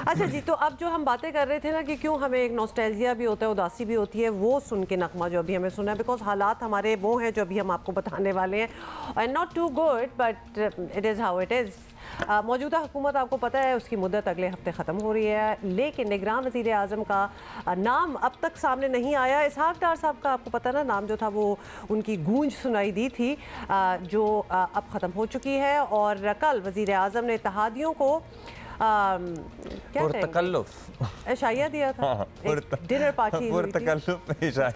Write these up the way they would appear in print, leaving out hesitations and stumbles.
अच्छा जी, तो अब जो हम बातें कर रहे थे ना कि क्यों हमें एक नॉस्टैल्जिया भी होता है, उदासी भी होती है, वो सुन के नगमा जो अभी हमें सुना है, बिकॉज हालात हमारे वो हैं जो अभी हम आपको बताने वाले हैं, and not to good but it is how it is. मौजूदा हुकूमत आपको पता है उसकी मुद्दत अगले हफ्ते ख़त्म हो रही है, लेकिन निगरान वज़ीर आज़म का नाम अब तक सामने नहीं आया। इसहाक डार साहब का आपको पता ना नाम जो था वो उनकी गूंज सुनाई दी थी, जो अब ख़त्म हो चुकी है। और कल वज़ीर आज़म ने इत्तेहादियों को क्या शाया दिया था, डिनर पार्टी हुई थी।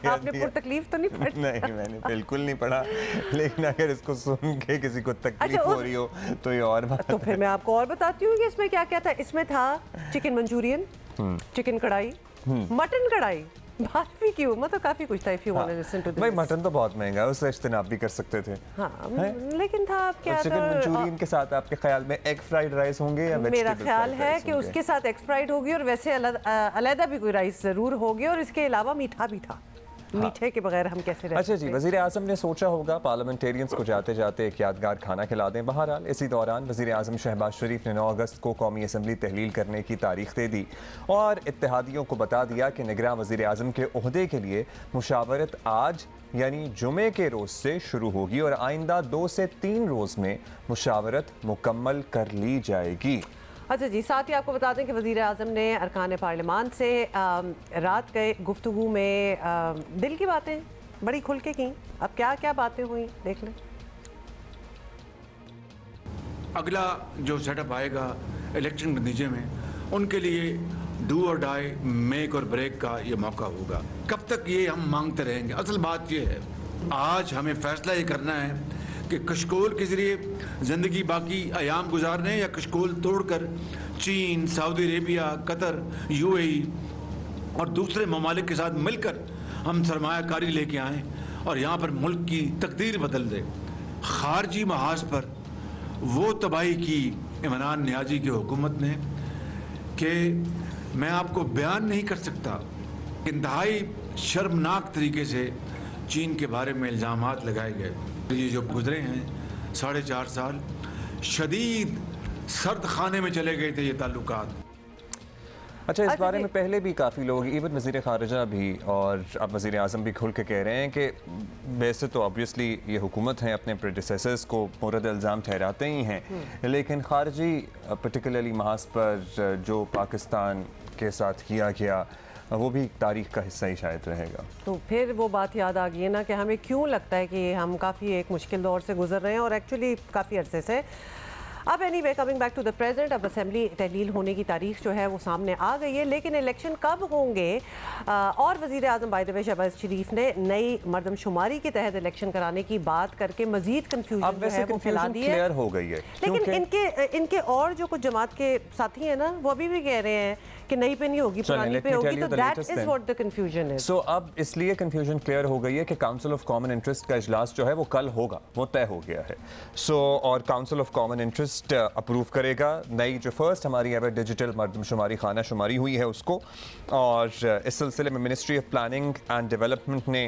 आपने पुरतकलीफ तो नहीं पढ़ी? नहीं, मैंने बिल्कुल नहीं पढ़ा, लेकिन अगर इसको सुन के किसी को तकलीफ हो रही हो तो ये और बात। तो फिर मैं आपको और बताती हूँ कि इसमें क्या क्या था। इसमें था chicken Manchurian, chicken kadai, mutton kadai, barbecue, मतलब काफी कुछ था। If you want to listen to this. भाई मटन तो बहुत महंगा है, उससे इज्तिनाब भी कर सकते थे। हाँ, लेकिन था अब क्या, चिकन मंचूरियन के साथ आपके ख्याल में एग फ्राइड राइस होंगे या वेजिटेबल? मेरा ख्याल है कि उसके साथ एग फ्राइड होगी और वैसे अलग भी कोई राइस जरूर होगी, और इसके अलावा मीठा भी था। मीठे के बगैर हम कैसे रह सकते? अच्छा जी, वज़ीर आज़म ने सोचा होगा पार्लियामेंटेरियंस को जाते जाते एक यादगार खाना खिला दें। बहरहाल इसी दौरान वज़ीर आज़म शहबाज शरीफ ने 9 अगस्त को कौमी असम्बली तहलील करने की तारीख दे दी और इत्तेहादियों को बता दिया कि निगरान वज़ीर आज़म के ओहदे के लिए मुशावरत आज यानी जुमे के रोज़ से शुरू होगी और आइंदा 2 से 3 रोज़ में मुशावरत मुकम्मल कर ली जाएगी। अच्छा जी, साथ ही आपको बता दें कि वज़ीर आज़म ने अरकान पार्लियामान से रात गए गुफ्तगू में दिल की बातें बड़ी खुल के की। अब क्या क्या बातें हुई देख लें। अगला जो सेटअप आएगा इलेक्शन के नतीजे में, उनके लिए डू और डाई, मेक और ब्रेक का ये मौका होगा। कब तक ये हम मांगते रहेंगे? असल बात ये है, आज हमें फैसला ये करना है कि कशकोल के जरिए ज़िंदगी बाकी अयाम गुजारने या कशकोल तोड़कर चीन, सऊदी अरेबिया, कतर, यूएई और दूसरे ममालिक के साथ मिलकर हम सरमायाकारी लेके आएँ और यहाँ पर मुल्क की तकदीर बदल दें। खारजी महाज पर वो तबाही की इमरान नियाजी की हुकूमत ने कि मैं आपको बयान नहीं कर सकता। इंतहाई शर्मनाक तरीके से चीन के बारे में इल्ज़ामात लगाए गए। ये जो गुजरे हैं 4.5 साल, शदीद सर्द खाने में चले गए थे ये ताल्लुकात। अच्छा, इस बारे में पहले भी काफ़ी लोग, इवन वज़ीर ख़ारिजा भी और अब वज़ीर आज़म भी खुल के कह रहे हैं कि वैसे तो ऑब्वियसली ये हुकूमत है अपने प्रेडिसेसर्स को मुरद इल्ज़ाम ठहराते ही हैं, लेकिन ख़ारजी पर्टिकुलरली महाज पर जो पाकिस्तान के साथ किया गया वो भी तारीख का हिस्सा ही शायद रहेगा। तो फिर वो बात याद आ गई है ना कि हमें क्यों लगता है कि हम काफ़ी एक मुश्किल दौर से गुजर रहे हैं, और एक्चुअली काफ़ी अरसे से। अब anyway, coming back to the present, अब असेंबली तहलील होने की तारीख जो है वो सामने आ गई है, लेकिन इलेक्शन कब होंगे? और वज़ीर आज़म बाय द वे शहबाज शरीफ ने नई मरदमशुमारी के तहत इलेक्शन कराने की बात करके मजीद कंफ्यूजन जो है वो फैला दी है। हो गई है, लेकिन इनके और जो कुछ जमात के साथी हैं ना, वो अभी भी कह रहे हैं कि नई पे नहीं होगी, पुरानी पे होगी, तो that is what the confusion is. So अब इसलिए कंफ्यूजन क्लियर हो गई है कि काउंसिल ऑफ कॉमन इंटरेस्ट का इजलास जो है वो कल होगा, वो तय हो गया है। सो और council of common interest approve करेगा नई जो फर्स्ट हमारी एवर डिजिटल मरदमशुमारी खाना शुमारी हुई है उसको, और इस सिलसिले में ministry of planning and development ने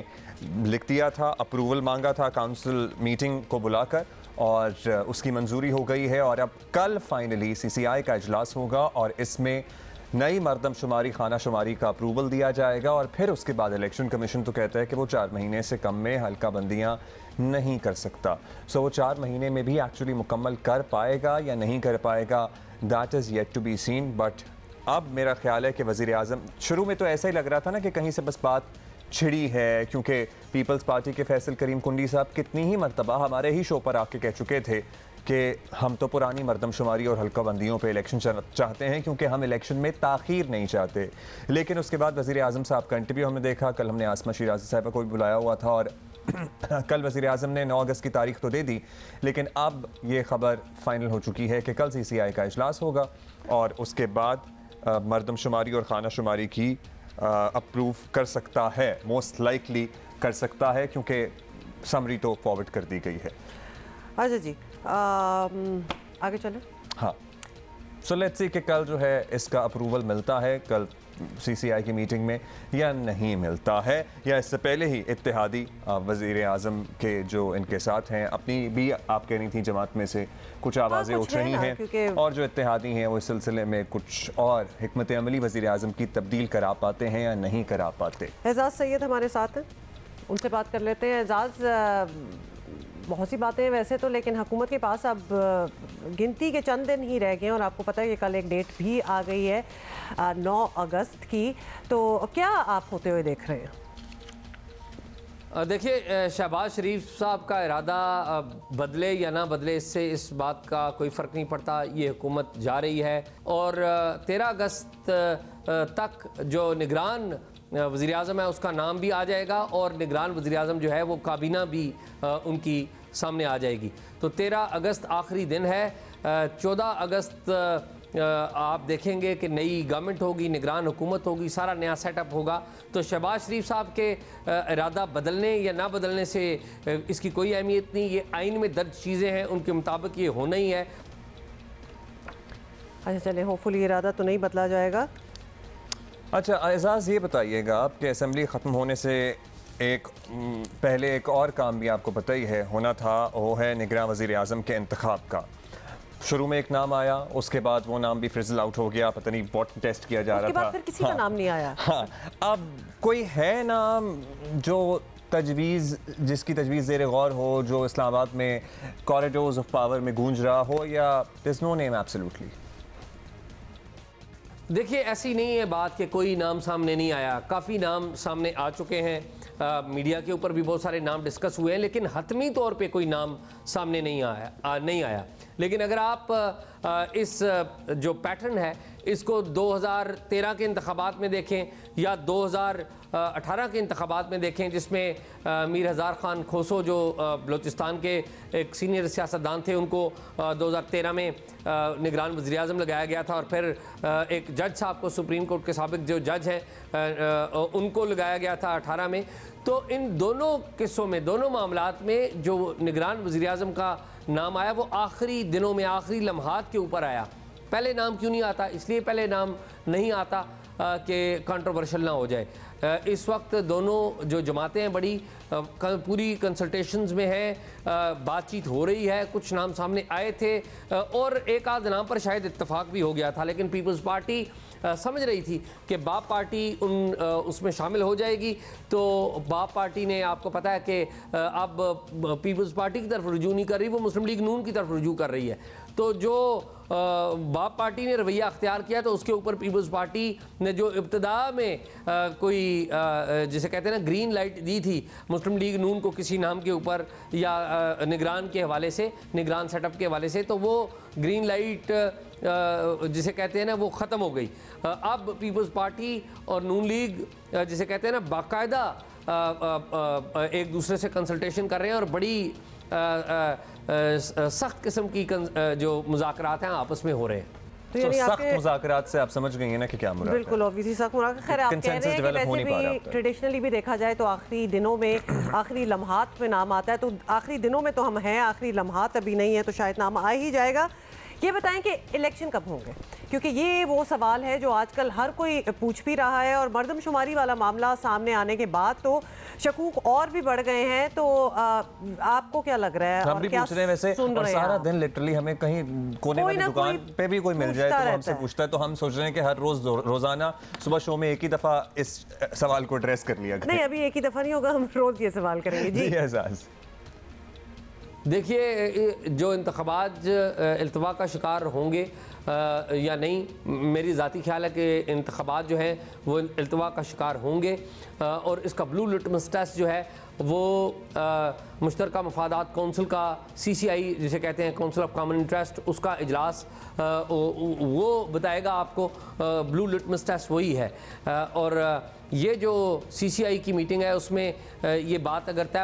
लिख दिया था, अप्रूवल मांगा था काउंसिल मीटिंग को बुलाकर, और उसकी मंजूरी हो गई है। और अब कल फाइनली CCI का इजलास होगा और इसमें नई मरदमशुमारी खाना शुमारी का अप्रूवल दिया जाएगा, और फिर उसके बाद इलेक्शन कमीशन तो कहता है कि वो 4 महीने से कम में हल्का बंदियाँ नहीं कर सकता। सो वो 4 महीने में भी एक्चुअली मुकम्मल कर पाएगा या नहीं कर पाएगा, that is yet to be seen. But अब मेरा ख्याल है कि वज़ीर आज़म, शुरू में तो ऐसा ही लग रहा था ना कि कहीं से बस बात छिड़ी है, क्योंकि पीपल्स पार्टी के फैसल करीम कुंडी साहब कितनी ही मरतबा हमारे ही शो पर आके कह चुके थे कि हम तो पुरानी मरदमशुमारी और हल्का बंदियों पे इलेक्शन चाहते हैं, क्योंकि हम इलेक्शन में ताख़ीर नहीं चाहते। लेकिन उसके बाद वज़ीर आज़म साहब का इंटरव्यू हमने देखा, कल हमने आसमा शिराज़ी साहबा को भी बुलाया हुआ था, और कल वज़ीर आज़म ने 9 अगस्त की तारीख तो दे दी, लेकिन अब ये ख़बर फाइनल हो चुकी है कि कल CCI का इजलास होगा और उसके बाद मरदमशुमारी और खाना शुमारी की अप्रूव कर सकता है, मोस्ट लाइकली कर सकता है, क्योंकि समरी तो फॉरवर्ड कर दी गई है। अच्छा जी, आगे चलें। हाँ, सो लेट्स सी कि कल जो है इसका अप्रूवल मिलता है कल CCI की मीटिंग में या नहीं मिलता है, या इससे पहले ही इत्तेहादी वज़ीर आज़म के जो इनके साथ हैं, अपनी भी आप कह रही थी जमात में से कुछ आवाज़ें उठ रही हैं और जो इत्तेहादी हैं वो इस सिलसिले में कुछ और हिकमत अमली वज़ीर आज़म की तब्दील करा पाते हैं या नहीं करा पाते। एजाज़ सैयद हमारे साथ हैं, उनसे बात कर लेते हैं। एजाज़, बहुत सी बातें वैसे तो, लेकिन हुकूमत के पास अब गिनती के चंद दिन ही रह गए हैं और आपको पता है कि कल एक डेट भी आ गई है 9 अगस्त की, तो क्या आप होते हुए देख रहे हैं? देखिए, शहबाज शरीफ साहब का इरादा बदले या ना बदले, इससे इस बात का कोई फ़र्क नहीं पड़ता। ये हुकूमत जा रही है और 13 अगस्त तक जो निगरान वज़ीर आज़म है उसका नाम भी आ जाएगा और निगरान वज़ीर आज़म जो है वो काबीना भी उनकी सामने आ जाएगी। तो 13 अगस्त आखिरी दिन है। 14 अगस्त आप देखेंगे कि नई गवर्नमेंट होगी, निगरान हुकूमत होगी, सारा नया सेटअप होगा। तो शहबाज शरीफ साहब के इरादा बदलने या ना बदलने से इसकी कोई अहमियत नहीं। ये आइन में दर्ज चीज़ें हैं, उनके मुताबिक ये होना ही है। अच्छा चले, होपफुली इरादा तो नहीं बदला जाएगा। अच्छा एजाज़, ये बताइएगा आपके असेंबली ख़त्म होने से पहले एक और काम भी आपको पता ही है होना था, वो है निगरान वज़ीर आज़म के इंतखाब का। शुरू में एक नाम आया, उसके बाद वो नाम भी फिज़ल आउट हो गया, पता नहीं बहुत टेस्ट किया जा रहा था, फिर किसी का नाम नहीं आया। हाँ, अब कोई है नाम जो तजवीज़, जिसकी तजवीज़ ज़ेर गौर हो, जो इस्लामाबाद में कॉरिडोर्स ऑफ पावर में गूंज रहा हो, या there is no name absolutely? देखिए, ऐसी नहीं है बात कि कोई नाम सामने नहीं आया। काफ़ी नाम सामने आ चुके हैं, मीडिया के ऊपर भी बहुत सारे नाम डिस्कस हुए हैं, लेकिन हतमी तौर पे कोई नाम सामने नहीं आया। लेकिन अगर आप इस जो पैटर्न है इसको 2013 के इंतखाबात में देखें या 2018 के इंतखाबात में देखें, जिसमें मीर हज़ार ख़ान खोसो जो बलूचिस्तान के एक सीनियर सियासतदान थे, उनको 2013 में निगरान वज़ीर आज़म लगाया गया था और फिर एक जज साहब को, सुप्रीम कोर्ट के साबिक जो जज हैं, उनको लगाया गया था 18 में। तो इन दोनों किस्सों में, दोनों मामलात में जो निगरान वज़ीर आज़म का नाम आया वो आखिरी दिनों में, आखिरी लम्हात के ऊपर आया। पहले नाम क्यों नहीं आता? इसलिए पहले नाम नहीं आता कि कंट्रोवर्शियल ना हो जाए। इस वक्त दोनों जो जमातें हैं बड़ी पूरी कंसल्टेशंस में हैं, बातचीत हो रही है, कुछ नाम सामने आए थे और एक आध नाम पर शायद इत्तफाक भी हो गया था, लेकिन पीपल्स पार्टी समझ रही थी कि बाप पार्टी उसमें शामिल हो जाएगी। तो बाप पार्टी ने, आपको पता है कि अब पीपल्स पार्टी की तरफ रुजू नहीं कर रही, वो मुस्लिम लीग नून की तरफ रुजू कर रही है। तो जो बाप पार्टी ने रवैया अख्तियार किया तो उसके ऊपर पीपल्स पार्टी ने जो इब्तदा में कोई जिसे कहते हैं ना ग्रीन लाइट दी थी मुस्लिम लीग नून को किसी नाम के ऊपर या निगरान के हवाले से, निगरान सेटअप के हवाले से, तो वो ग्रीन लाइट जिसे कहते हैं ना वो ख़त्म हो गई। अब पीपल्स पार्टी और नून लीग जिसे कहते हैं ना बाकायदा एक दूसरे से कंसल्टेशन कर रहे हैं और बड़ी सख्त किस्म की जो मुज़ाकरात हैं आपस में हो रहे हैं। तो सख्त मुज़ाकरात से आप समझ गई हैं ना कि क्या मुराद है? बिल्कुल ऑब्वियसली सख्त मुराद। खैर, आप कह रहे हैं कि वैसे भी ट्रेडिशनली भी देखा जाए तो आखिरी दिनों में, आखिरी लम्हात में नाम आता है, तो आखिरी दिनों में तो हम हैं, आखिरी लम्हात अभी नहीं है, तो शायद नाम आ ही जाएगा। ये बताएं कि इलेक्शन कब होंगे, क्योंकि ये वो सवाल है जो आजकल हर कोई पूछ भी रहा है और मर्दमशुमारी वाला मामला सामने आने के बाद तो शकूक और भी बढ़ गए हैं। तो आपको क्या लग रहा है? हम भी पूछ रहे हैं वैसे, और सारा दिन लिटरली हमें कहीं कोने वाली दुकान पे भी कोई मिल जाए तो हमसे पूछता है, तो हम सोच रहे हैं कि हर रोजाना सुबह शो में एक ही दफा इस सवाल को एड्रेस कर लिया। नहीं, अभी एक ही दफा नहीं होगा, हम रोज ये सवाल करेंगे। जी एजाज, देखिए, जो इंतखाबात इल्तवा का शिकार होंगे या नहीं, मेरी ज़ाती ख्याल है कि इंतखाबात जो हैं वो इल्तवा का शिकार होंगे और इसका ब्लू लिटमस टेस्ट जो है वो मुश्तरका मफादात कौंसिल का, CCI जिसे कहते हैं काउंसिल ऑफ कॉमन इंटरेस्ट, उसका इजलास वो बताएगा आपको। ब्लू लिटमस टेस्ट वही है। और ये जो CCI की मीटिंग है उसमें ये बात अगर तय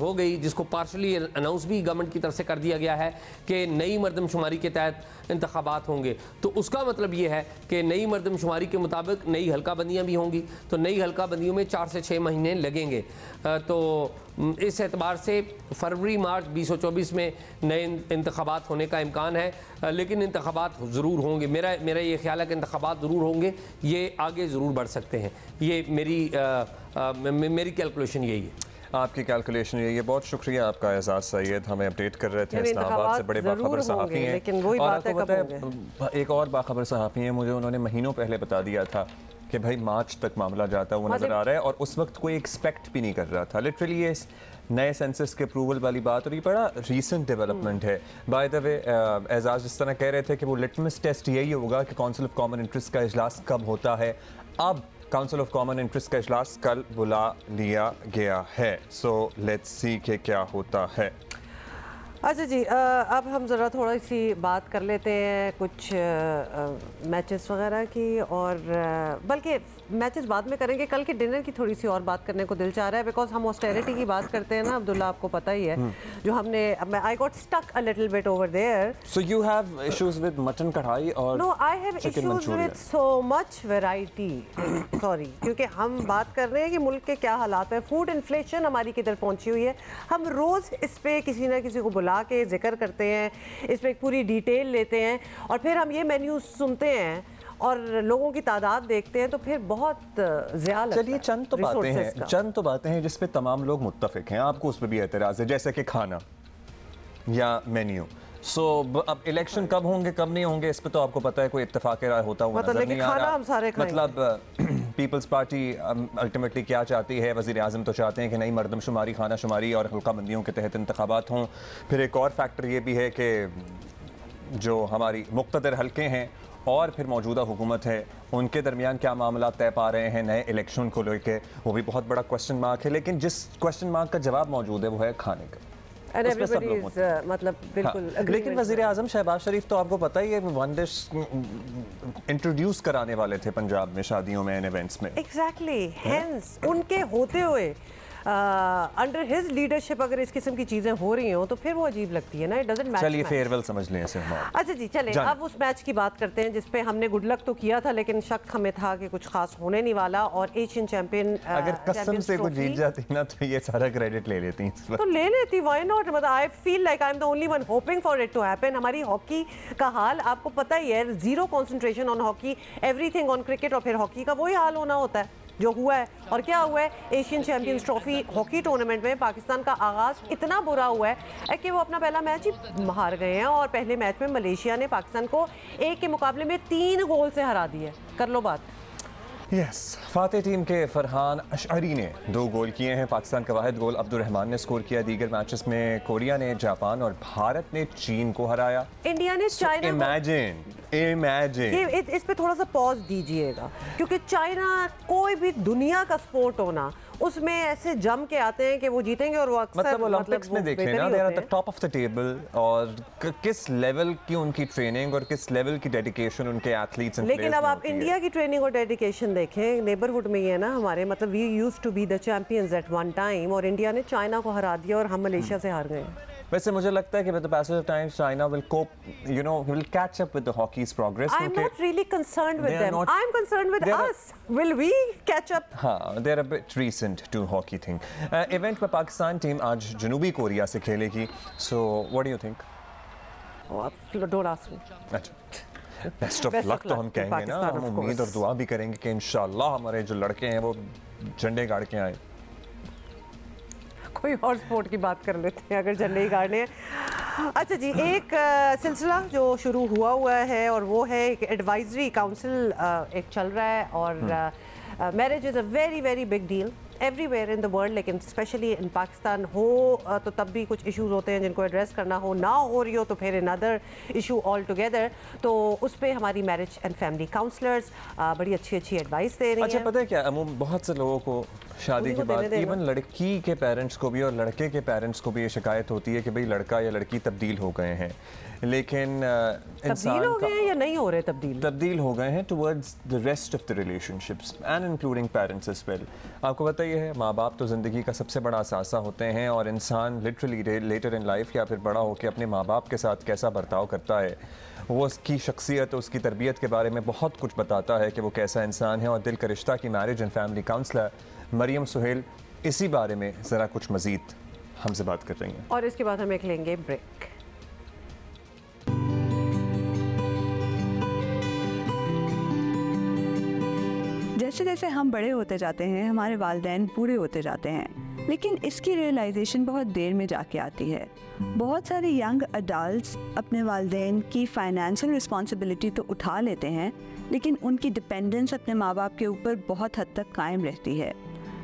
हो गई जिसको पार्शली अनाउंस भी गवर्नमेंट की तरफ से कर दिया गया है कि नई मर्दमशुमारी के तहत इंतखाबात होंगे, तो उसका मतलब ये है कि नई मर्दमशुमारी के मुताबिक नई हल्का बंदियाँ भी होंगी। तो नई हल्का बंदियों में 4 से 6 महीने लगेंगे। तो इस एतबार से फरवरी मार्च 2024 में नए इंतखाबात होने का इम्कान है, लेकिन इंतखाबात ज़रूर होंगे। मेरा ये ख्याल है कि इंतखाबात ज़रूर होंगे, ये आगे ज़रूर बढ़ सकते हैं। ये मेरी कैलकुलेशन यही है। आपकी कैलकुलेशन यही है। बहुत शुक्रिया आपका एजाज सैयद, हमें अपडेट कर रहे थे। इस्लामाबाद से बड़े बाखबर सहाफ़ी हैं, लेकिन वही बात है, पता है एक और बाखबर सहाफ़ी हैं, मुझे उन्होंने महीनों पहले बता दिया था कि भाई मार्च तक मामला जाता हुआ नजर आ रहा है, और उस वक्त कोई एक्सपेक्ट भी नहीं कर रहा था। लिटरली ये नए सेंसस के अप्रूवल वाली बात, और ये बड़ा रीसेंट डेवलपमेंट है। बाय द वे एजाज जिस तरह कह रहे थे कि वो लिटमस टेस्ट यही होगा कि काउंसिल ऑफ कॉमन इंटरेस्ट का इजलास कब होता है। अब काउंसिल ऑफ कॉमन इंटरेस्ट का इजलास कल बुला लिया गया है। सो लेट्स सी कि क्या होता है। अच्छा जी, अब हम ज़रा थोड़ी सी बात कर लेते हैं कुछ मैचेस वगैरह की, और बल्कि मैचेस बाद में करेंगे। कल के डिनर की थोड़ी सी और बात करने को दिल चाह रहा है, बिकॉज हम ऑस्टेरिटी की बात करते हैं ना अब्दुल्ला, आपको पता ही है जो हमने, I got stuck a little bit over there. So you have issues with mutton kadai और no, I have issues with so much variety. Sorry, क्योंकि हम बात कर रहे हैं कि मुल्क के क्या हालात है, फूड इन्फ्लेशन हमारी किधर पहुंची हुई है। हम रोज़ इस पे किसी ना किसी को बुला के जिक्र करते हैं, इस पे एक पूरी डिटेल लेते हैं, और फिर हम ये मेन्यू सुनते हैं और लोगों की तादाद देखते हैं, तो फिर बहुत ज़्यादा लगता है। चलिए चंद तो बातें हैं जिस पे तमाम लोग मुत्तफिक हैं, आपको उस पर भी एतराज़ है, जैसे कि खाना या मेन्यू। अब इलेक्शन कब होंगे कब नहीं होंगे, इस पे तो आपको पता है कोई इत्तेफाक राय होता हुआ नजर नहीं आ रहा। हम सारे मतलब पीपल्स पार्टी अल्टीमेटली क्या चाहती है, वज़ीर आज़म तो चाहते हैं कि नई मरदमशुमारी, खाना शुमारी और हल्का बंदियों के तहत इंतखाबात हों। फिर एक और फैक्टर ये भी है कि जो हमारी मुक़्तदर हल्के हैं और फिर मौजूदा हुकूमत है, उनके दरमियान क्या मामला तय पा रहे हैं नए इलेक्शन को लेकर, वो भी बहुत बड़ा क्वेश्चन मार्क है। लेकिन जिस क्वेश्चन मार्क का जवाब मौजूद है वो है खाने का। मतलब बिल्कुल। हाँ, लेकिन वज़ीर आज़म शहबाज शरीफ तो आपको पता ही है वन डिश इंट्रोड्यूस कराने वाले थे पंजाब में शादियों में, इवेंट्स में। एग्जैक्टली, हेंस उनके होते हुए अंडर हिज लीडरशिप अगर इस किस्म की चीजें हो रही हो तो फिर वो अजीब लगती है ना। It doesn't match. चलिए फेयरवेल समझ लें इसे हम। अच्छा जी, चलें अब उस मैच की बात करते हैं जिसपे हमने गुड लक तो किया था, लेकिन शक हमें था कि कुछ खास होने नहीं वाला, और एशियन चैंपियन अगर कसम से कुछ जीत जाती ना तो ये सारा क्रेडिट ले लेती। तो ले लेती, व्हाई नॉट। मतलब I feel like I am the only one hoping for it to happen. हमारी हॉकी का हाल आपको पता ही है, zero concentration on hockey, everything on cricket, और फिर हॉकी का वही हाल होना होता है जो हुआ है। और क्या हुआ है, Asian champions trophy hockey tournament में पाकिस्तान का आगाज इतना बुरा हुआ है कि वो अपना पहला मैच ही हार गए हैं, और पहले मैच में मलेशिया ने पाकिस्तान को 1 के मुकाबले में 3 गोल से हरा दिया। कर लो बात। यस, फातेह टीम के फरहान अशअरी ने 2 गोल किए हैं। पाकिस्तान का वाहिद गोल अब्दुल रहमान ने स्कोर किया। दीगर मैचेस में कोरिया ने जापान और भारत ने चीन को हराया। इंडिया ने चाइना इमेजिन इस पे थोड़ा सा पॉज दीजिएगा, क्योंकि चाइना कोई भी दुनिया का स्पोर्ट होना उसमें ऐसे जम के आते हैं कि वो जीतेंगे, और वो अक्सर मतलब ओलंपिक्स में देखें ना, they are at the top of the table, और किस लेवल की उनकी ट्रेनिंग और किस लेवल की डेडिकेशन उनके एथलीट्स एंड लेकिन अब आप इंडिया की ट्रेनिंग और डेडिकेशन देखें, नेबरहुड में ही है ना हमारे। मतलब we used to be the champions at one time, और इंडिया ने चाइना को हरा दिया और हम मलेशिया से हार गए। वैसे मुझे लगता है कि with the passage of time China will cope, you know, will catch up with the hockey's progress. I am not really concerned with them. I am concerned with us. Will we catch up? हाँ, they are a bit recent to hockey thing. Event में Pakistan team आज जनूबी Korea से खेलेगी. So what do you think? Don't ask me. अच्छा, best of luck तो हम कहेंगे ना, हम उम्मीद और दुआ भी करेंगे कि इंशाल्लाह हमारे जो लड़के हैं वो झंडे गाड़ के आए। कोई और स्पोर्ट की बात कर लेते हैं अगर झंडे ही गाड़ने हैं। अच्छा जी, एक सिलसिला जो शुरू हुआ है, और वो है एक एडवाइजरी काउंसिल एक चल रहा है, और marriage is a very very big deal everywhere in the world, लेकिन स्पेशली इन पाकिस्तान हो तो तब भी कुछ इश्यूज होते हैं जिनको एड्रेस करना हो, ना हो रही हो तो फिर अनदर इशू ऑल टुगेदर। तो उस पर हमारी मैरिज एंड फैमिली काउंसलर्स बड़ी अच्छी अच्छी एडवाइस दे रही हैं। अच्छा, पता है क्या, बहुत से लोगों को शादी के बाद, इवन लड़की के पेरेंट्स को भी और लड़के के पेरेंट्स को भी ये शिकायत होती है कि भाई लड़का या लड़की तब्दील हो गए हैं, लेकिन तब्दील हो गए हैं या नहीं हो रहे, तब्दील हो गए हैं towards the rest of the relationships and including parents as well. आपको पता ही है, माँ बाप तो ज़िंदगी का सबसे बड़ा असासा होते हैं, और इंसान लिटरली लेटर इन लाइफ या फिर बड़ा होकर अपने माँ बाप के साथ कैसा बर्ताव करता है, वो उसकी शख्सियत, उसकी तरबियत के बारे में बहुत कुछ बताता है कि वो कैसा इंसान है। और दिल का रिश्ता की marriage and family counsellor Mariam Suhail इसी बारे में ज़रा कुछ मज़ीद हमसे बात कर रही हैं। और इसके बाद हम एक लेंगे ब्रेक। जैसे जैसे हम बड़े होते जाते हैं हमारे वालिदैन बूढ़े होते जाते हैं, लेकिन इसकी रियलाइजेशन बहुत देर में जाके आती है। बहुत सारे यंग अडल्ट्स अपने वालिदैन की फ़ाइनेंशियल रिस्पॉन्सिबिलिटी तो उठा लेते हैं, लेकिन उनकी डिपेंडेंस अपने माँ बाप के ऊपर बहुत हद तक कायम रहती है।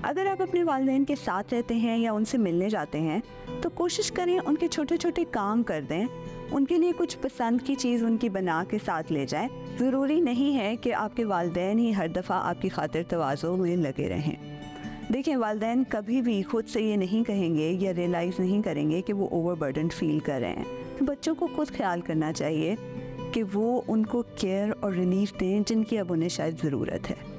अगर आप अपने वालिदैन के साथ रहते हैं या उनसे मिलने जाते हैं तो कोशिश करें उनके छोटे छोटे काम कर दें, उनके लिए कुछ पसंद की चीज़ उनकी बना के साथ ले जाएं। ज़रूरी नहीं है कि आपके वालिदैन ही हर दफ़ा आपकी खातिर तवाज़ो में लगे रहें। देखें, वालिदैन कभी भी खुद से ये नहीं कहेंगे या रियलाइज़ नहीं करेंगे कि वो ओवरबर्डन फील कर रहे हैं। तो बच्चों को खुद ख्याल करना चाहिए कि वो उनको केयर और रिलीफ दें जिनकी अब उन्हें शायद ज़रूरत है।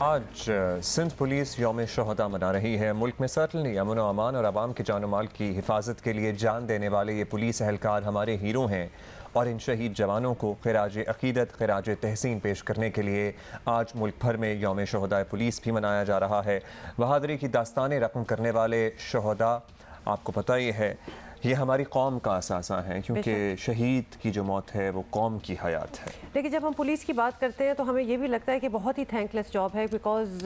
आज सिंध पुलिस यौम शोहदा मना रही है। मुल्क में सर्टनली अमन व अमान और आवाम के जान माल की हिफाजत के लिए जान देने वाले ये पुलिस एहलकार हमारे हीरो हैं और इन शहीद जवानों को खिराज अकीदत खिराज तहसीन पेश करने के लिए आज मुल्क भर में यौम शोहदा पुलिस भी मनाया जा रहा है। बहादुरी की दास्तानें रकम करने वाले शोहदा, आपको पता ही है, ये हमारी कौम का असासा है, क्योंकि शहीद की जो मौत है वो कौम की हयात है। लेकिन जब हम पुलिस की बात करते हैं तो हमें ये भी लगता है कि बहुत ही थैंकलेस जॉब है, बिकॉज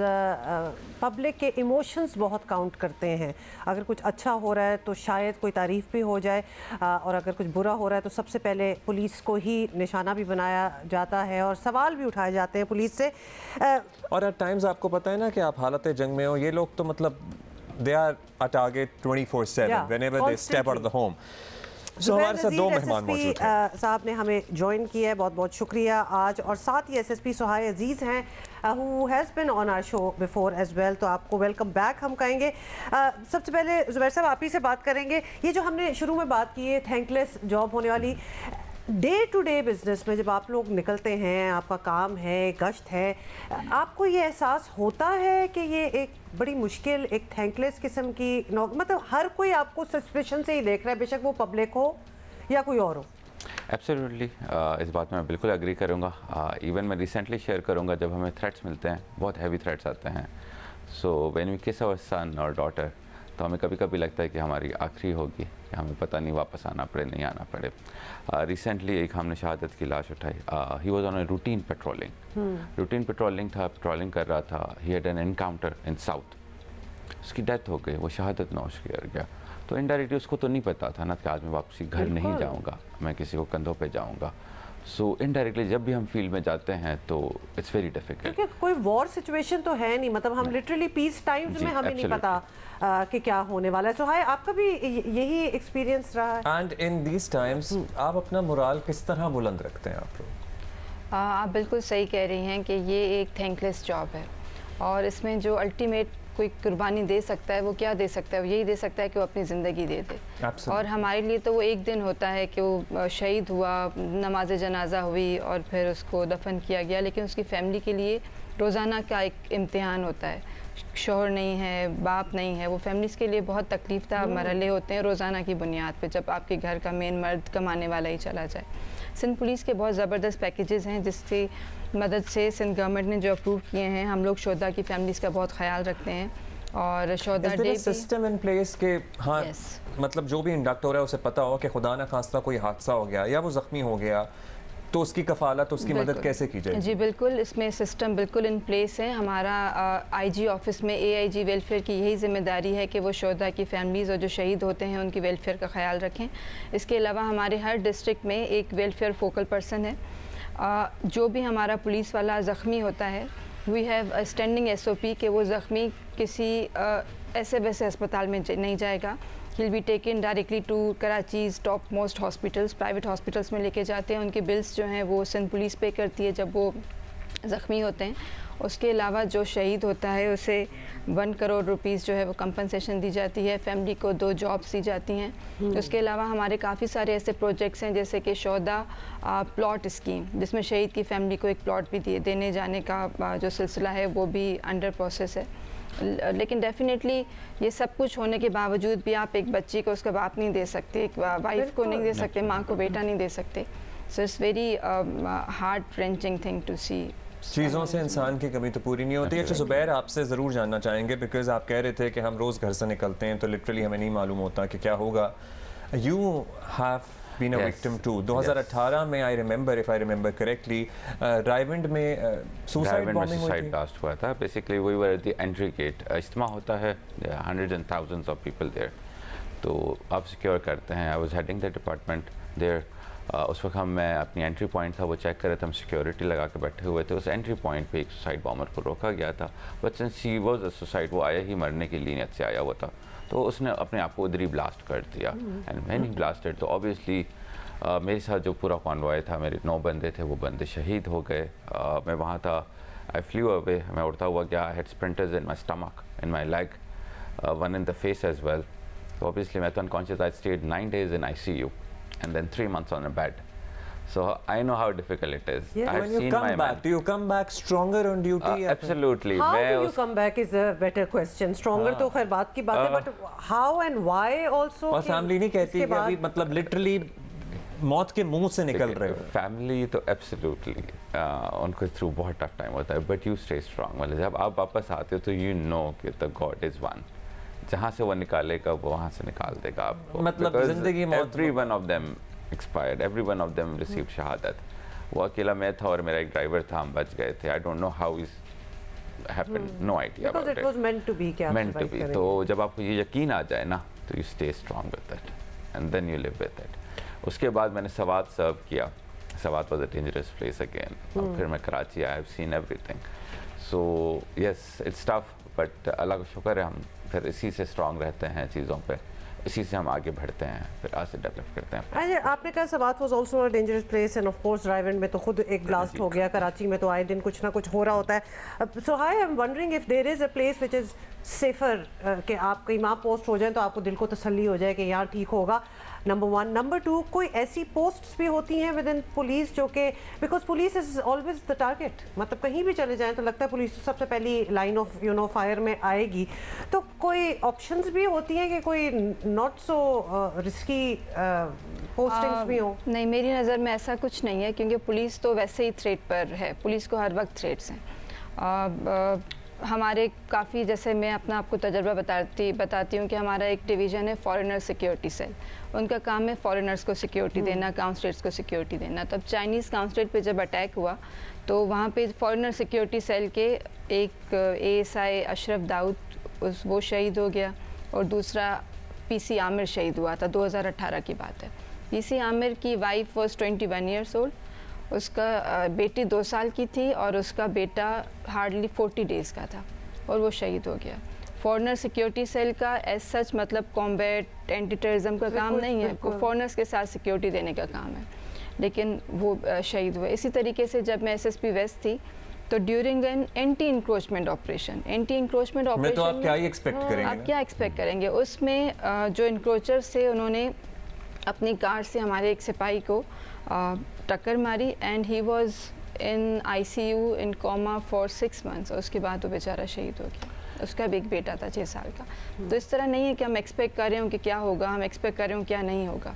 पब्लिक के इमोशंस बहुत काउंट करते हैं। अगर कुछ अच्छा हो रहा है तो शायद कोई तारीफ़ भी हो जाए, और अगर कुछ बुरा हो रहा है तो सबसे पहले पुलिस को ही निशाना भी बनाया जाता है और सवाल भी उठाए जाते हैं पुलिस से। और एट टाइम्स आपको पता है ना कि आप हालत जंग में हो, ये लोग तो मतलब they are a target 24/7 whenever they step out of the home. So हमारे साथ दो मेहमान मौजूद हैं। साहब ने हमें ज्वाइन किया है, बहुत बहुत शुक्रिया आज। और साथ ही एसएसपी सुहाय अजीज़ हैं, who has been on our show before as well, तो आपको वेलकम बैक हम कहेंगे। सबसे पहले ज़ुबैर साहब आप ही से बात करेंगे। ये जो हमने शुरू में बात की है थैंकलेस जॉब होने वाली, डे टू डे बिजनेस में जब आप लोग निकलते हैं, आपका काम है, गश्त है, आपको ये एहसास होता है कि ये एक बड़ी मुश्किल, एक थैंकलेस किस्म की मतलब हर कोई आपको सस्पेशन से ही देख रहा है, बेशक वो पब्लिक हो या कोई और हो? एब्सोल्युटली, इस बात में मैं बिल्कुल एग्री करूँगा। इवन मैं रिसेंटली शेयर करूँगा, जब हमें थ्रेट्स मिलते हैं, बहुत हैवी थ्रेट्स आते हैं, सो व्हेन वी किस आवर सन और डॉटर, तो हमें कभी कभी लगता है कि हमारी आखिरी होगी, कि हमें पता नहीं वापस आना पड़े नहीं आना पड़े। रिसेंटली एक हमने शहादत की लाश उठाई। He was on a routine patrolling था, पेट्रोलिंग कर रहा था। He had an encounter in south, उसकी डेथ हो गई, वो शहादत नौश कर गया। तो इनडायरेक्टली उसको तो नहीं पता था ना कि आज मैं वापसी घर नहीं जाऊँगा, मैं किसी को कंधों पर जाऊँगा। सो इनडायरेक्टली जब भी हम फील्ड में जाते हैं तो इट्स वेरी डिफिकल्ट, क्योंकि कोई वॉर सिचुएशन तो है नहीं, मतलब हम लिटरली पीस टाइम्स में हमें नहीं पता कि क्या होने वाला है। सो हाय, आपका भी यही एक्सपीरियंस रहा है? एंड इन दीस टाइम्स आप अपना मोराल किस तरह बुलंद रखते हैं आप लोग? आप बिल्कुल सही कह रही हैं कि ये एक थैंकलेस जॉब है, और इसमें जो अल्टीमेट कोई कुर्बानी दे सकता है वो क्या दे सकता है? वो यही दे सकता है कि वो अपनी ज़िंदगी दे दे। और हमारे लिए तो वो एक दिन होता है कि वो शहीद हुआ, नमाज जनाजा हुई और फिर उसको दफन किया गया, लेकिन उसकी फ़ैमिली के लिए रोज़ाना का एक इम्तिहान होता है। शोहर नहीं है, बाप नहीं है, वो फैमिलीज़ के लिए बहुत तकलीफ था मरहले होते हैं रोज़ाना की बुनियाद पे, जब आपके घर का मेन मर्द कमाने वाला ही चला जाए। सिंध पुलिस के बहुत ज़बरदस्त पैकेजेस हैं जिसकी मदद से सिंध गवर्नमेंट ने जो अप्रूव किए हैं, हम लोग शोहदा की फैमिलीज़ का बहुत ख्याल रखते हैं। और शोहदा डे सिस्टम इन प्लेस के, हाँ, मतलब जो भी इंडक्ट हो रहा है उसे पता हो कि खुदा न खास्ता कोई हादसा हो गया या वो ज़ख्मी हो गया, तो उसकी कफालत, उसकी मदद कैसे की जाए? जी बिल्कुल, इसमें सिस्टम बिल्कुल इन प्लेस है। हमारा आईजी ऑफिस में एआईजी वेलफेयर की यही जिम्मेदारी है कि वो शोहदा की फैमिलीज़ और जो शहीद होते हैं उनकी वेलफेयर का ख्याल रखें। इसके अलावा हमारे हर डिस्ट्रिक्ट में एक वेलफेयर फोकल पर्सन है। जो भी हमारा पुलिस वाला ज़ख्मी होता है, we have a standing SOP कि वो ज़ख्मी किसी ऐसे वैसे अस्पताल में नहीं जाएगा। He'll be taken directly to Karachi's top most hospitals, private hospitals में लेके जाते हैं। उनके बिल्स जो हैं वो सिंध पुलिस पे करती है जब वो ज़ख्मी होते हैं। उसके अलावा जो शहीद होता है उसे 1 करोड़ रुपीस जो है वो कंपनसेशन दी जाती है, फैमिली को 2 जॉब्स दी जाती हैं। उसके अलावा हमारे काफ़ी सारे ऐसे प्रोजेक्ट्स हैं जैसे कि शोहदा प्लॉट स्कीम, जिसमें शहीद की फैमिली को एक प्लॉट भी देने जाने का जो सिलसिला है वो भी अंडर प्रोसेस है। लेकिन डेफिनेटली ये सब कुछ होने के बावजूद भी आप एक बच्ची को उसका बाप नहीं दे सकते, एक वाइफ को नहीं दे सकते, माँ को बेटा नहीं दे सकते। So it's very heart wrenching thing to see. चीज़ों से इंसान की कमी तो पूरी नहीं होती। अच्छा ज़ुबैर, आपसे ज़रूर जानना चाहेंगे बिकॉज आप कह रहे थे कि हम रोज़ घर से निकलते हैं तो लिटरली हमें नहीं मालूम होता कि क्या होगा। You have been a victim too. 2018 में I remember correctly, रायविंड में suicide bombing हुई थी। blast हुआ था। Basically we were at the entry gate. इज्तिमा होता है, there are hundreds and thousands of people there. तो आप सिक्योर करते हैं। I was heading the department there. उस वक्त मैं अपनी एंट्री पॉइंट था वो चेक कर रहे थे, हम सिक्योरिटी लगा के बैठे हुए थे। उस एंट्री पॉइंट पे एक सुसाइड बॉम्बर को रोका गया था, but since he was a suicide, वो आया ही मरने की नीयत से आया हुआ था, तो उसने अपने आप को उधर ही ब्लास्ट कर दिया। एंड व्हेन ही ब्लास्टेड तो ऑब्वियसली मेरे साथ जो पूरा कॉन्वॉय था, मेरे 9 बंदे थे, वो बंदे शहीद हो गए। मैं वहाँ था, आई फ्लू अवे, मैं उड़ता हुआ गया। I had splinters in my stomach, in my leg, one in the face as well. So obviously मैं तो unconscious. I stayed 9 days in ICU and then 3 months on a bed. So I know how difficult it is. Yeah. When you come back, do you come back stronger on duty? Absolutely. How do you come back is a better question. Stronger तो खैर बात की बात है, but how and why also? और family नहीं कहती कि अभी मतलब लिटरली मौत के मुंह से निकल रहे हो। फैमिली तो एब्सोल्युटली उनको थ्रू बहुत टफ टाइम होता है, बट यू स्टे स्ट्रांग। मतलब जब आप वापस आते हो तो यू नो कि द गॉड इज वन, जहाँ से वो निकालेगा वो वहाँ से निकाल देगा आपको। मतलब जिंदगी में every one of them expired, every one of them receive शहादत। वो अकेला मैं था और मेरा एक ड्राइवर था, हम बच गए थे। I don't know how is happened, no idea about it. Because it was meant to be, क्या meant to be। तो जब आपको ये यकीन आ जाए ना तो you stay strong with it and then you live with it. उसके बाद मैंने सवात सर्व किया। Swat was a dangerous place again. और फिर मैं Karachi, I have seen everything. So yes it's tough, but Allah का शुक्र है हम फिर इसी से स्ट्रांग रहते हैं चीज़ों पे, इसी से हम आगे बढ़ते हैं, फिर आज से डेवलप करते हैं। आपने कहा Swat was also a dangerous place end of course Raiwind में तो खुद एक ब्लास्ट हो गया, कराची में तो आए दिन कुछ ना कुछ हो रहा होता है। So I am wondering if there is a place which is safer, कि आप कहीं वहाँ पोस्ट हो जाए तो आपको दिल को तसल्ली हो जाए कि यहाँ ठीक होगा, नंबर 1। नंबर 2, कोई ऐसी पोस्ट्स भी होती हैं विद इन पुलिस जो कि because police is always the target, मतलब कहीं भी चले जाएं तो लगता है पुलिस सबसे पहली लाइन ऑफ फायर में आएगी, तो कोई ऑप्शंस भी होती हैं कि कोई नॉट सो रिस्की पोस्टिंग्स भी हो? नहीं, मेरी नज़र में ऐसा कुछ नहीं है, क्योंकि पुलिस तो वैसे ही थ्रेट पर है, पुलिस को हर वक्त थ्रेट्स हैं। हमारे काफ़ी, जैसे मैं अपना आपको तजर्बा बताती हूँ कि हमारा एक डिवीज़न है फॉरेनर सिक्योरिटी सेल। उनका काम है फॉरेनर्स को सिक्योरिटी देना, काउंसलेट्स को सिक्योरिटी देना। तब चाइनीज़ काउंसलेट पे जब अटैक हुआ तो वहाँ पे फॉरेनर सिक्योरिटी सेल के एक ASI अशरफ दाऊद वो शहीद हो गया, और दूसरा PC आमिर शहीद हुआ था। 2018 की बात है। PC आमिर की वाइफ वॉज 21 ईयर्स ओल्ड, उसका बेटी 2 साल की थी और उसका बेटा हार्डली 40 डेज़ का था, और वो शहीद हो गया। फॉरेनर सिक्योरिटी सेल का एज सच मतलब कॉम्बैट एंटी टेररिज्म का काम नहीं है, फॉरेनर्स के साथ सिक्योरिटी देने का काम है, लेकिन वो शहीद हुए। इसी तरीके से जब मैं SSP वेस्ट थी तो during an anti encroachment operation में तो आप क्या ही एक्सपेक्ट करेंगे? आप क्या एक्सपेक्ट करेंगे? उसमें जो इंक्रोचर्स थे उन्होंने अपनी कार से हमारे एक सिपाही को टक्कर मारी, and he was in ICU in coma for 6 months. और उसके बाद वो बेचारा शहीद हो गया। उसका भी एक बेटा था 6 साल का। तो इस तरह नहीं है कि हम एक्सपेक्ट कर रहे हो कि क्या होगा, हम एक्सपेक्ट कर रहे हो क्या नहीं होगा।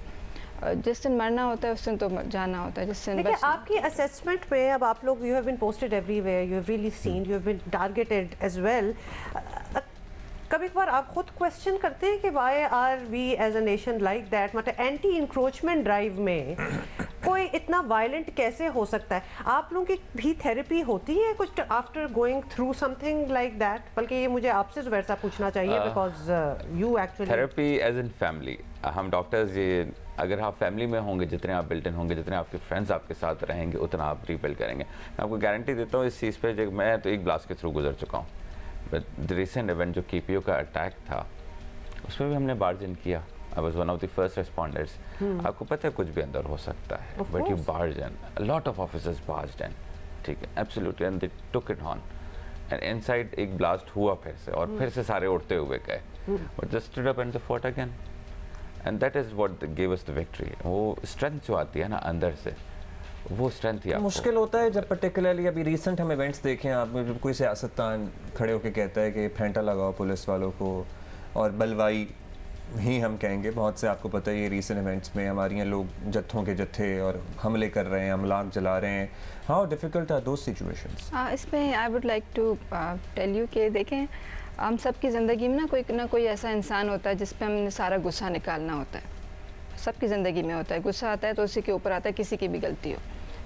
जिस दिन मरना होता है उस दिन तो जाना होता है, जिस दिन देखिए आपकी असेसमेंट में अब आप लोग, you have been posted everywhere, you have really seen, you have been targeted as well. कभी कभार आप खुद क्वेश्चन करते हैं कि why are we as a nation like that? मतलब एंटी इंक्रोचमेंट ड्राइव में कोई इतना वायलेंट कैसे हो सकता है? आप लोगों की भी थेरेपी होती है कुछ after going through something like that? बल्कि ये मुझे आपसे वैसा पूछना चाहिए because you actually therapy as in family. हम डॉक्टर्स, ये अगर आप फैमिली में होंगे, जितने आप बिल्ट इन होंगे, जितने आपके फ्रेंड्स आपके साथ रहेंगे, उतना आप रीबिल्ड करेंगे। मैं आपको गारंटी देता हूँ इस चीज़ पे। मैं तो एक ब्लास्ट के थ्रू गुजर चुका हूँ, बट रिसेंट इवेंट जो KPO का अटैक था उसमें भी हमने बार्ज इन किया। I was one of the first responders. आपको पता है कुछ भी अंदर हो सकता है, but you barge in, a lot of officers barged in, ठीक है, absolutely, and they took it on, and inside एक ब्लास्ट हुआ फिर से, और फिर से सारे उड़ते हुए गए, but just stood up and they fought again, and that is what give us the victory. वो स्ट्रेंथ जो आती है ना अंदर से, वो स्ट्रेंथ ही मुश्किल होता है जब पर्टिकुलरली अभी रिसेंट हम इवेंट्स देखें, आप कोई सियासतदान खड़े होकर कहता है कि फेंटा लगाओ पुलिस वालों को और बलवाई ही हम कहेंगे। बहुत से आपको पता ही है रीसेंट इवेंट्स में हमारे यहाँ लोग जत्थों के जत्थे और हमले कर रहे हैं, अमलाक जला रहे हैं। How difficult are those situations? इसमें I would like to tell you कि देखें, हम सबकी ज़िंदगी में ना कोई ऐसा इंसान होता है जिस पे हमने सारा गुस्सा निकालना होता है। सबकी ज़िंदगी में होता है, गुस्सा आता है तो उसी के ऊपर आता है, किसी की भी गलती हो।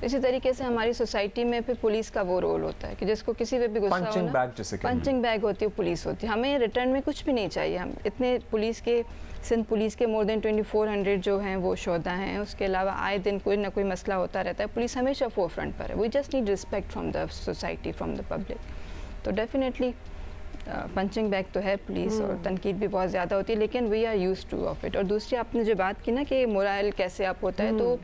इसी तरीके से हमारी सोसाइटी में फिर पुलिस का वो रोल होता है कि जिसको किसी पे भी गुस्सा हो ना, पंचिंग बैग होती है, पुलिस होती है। हमें रिटर्न में कुछ भी नहीं चाहिए। हम इतने पुलिस के, सिंध पुलिस के मोर देन 2400 जो हैं वो शोधा हैं। उसके अलावा आए दिन कोई ना कोई मसला होता रहता है। पुलिस हमेशा फोर फ्रंट पर है। We just need respect from the society, from the public. तो डेफिनेटली पंचिंग बैग तो है पुलिस, और तनकीद भी बहुत ज़्यादा होती है, लेकिन we are used to of it. और दूसरी आपने जो बात की ना कि मोरल कैसे अप होता है, तो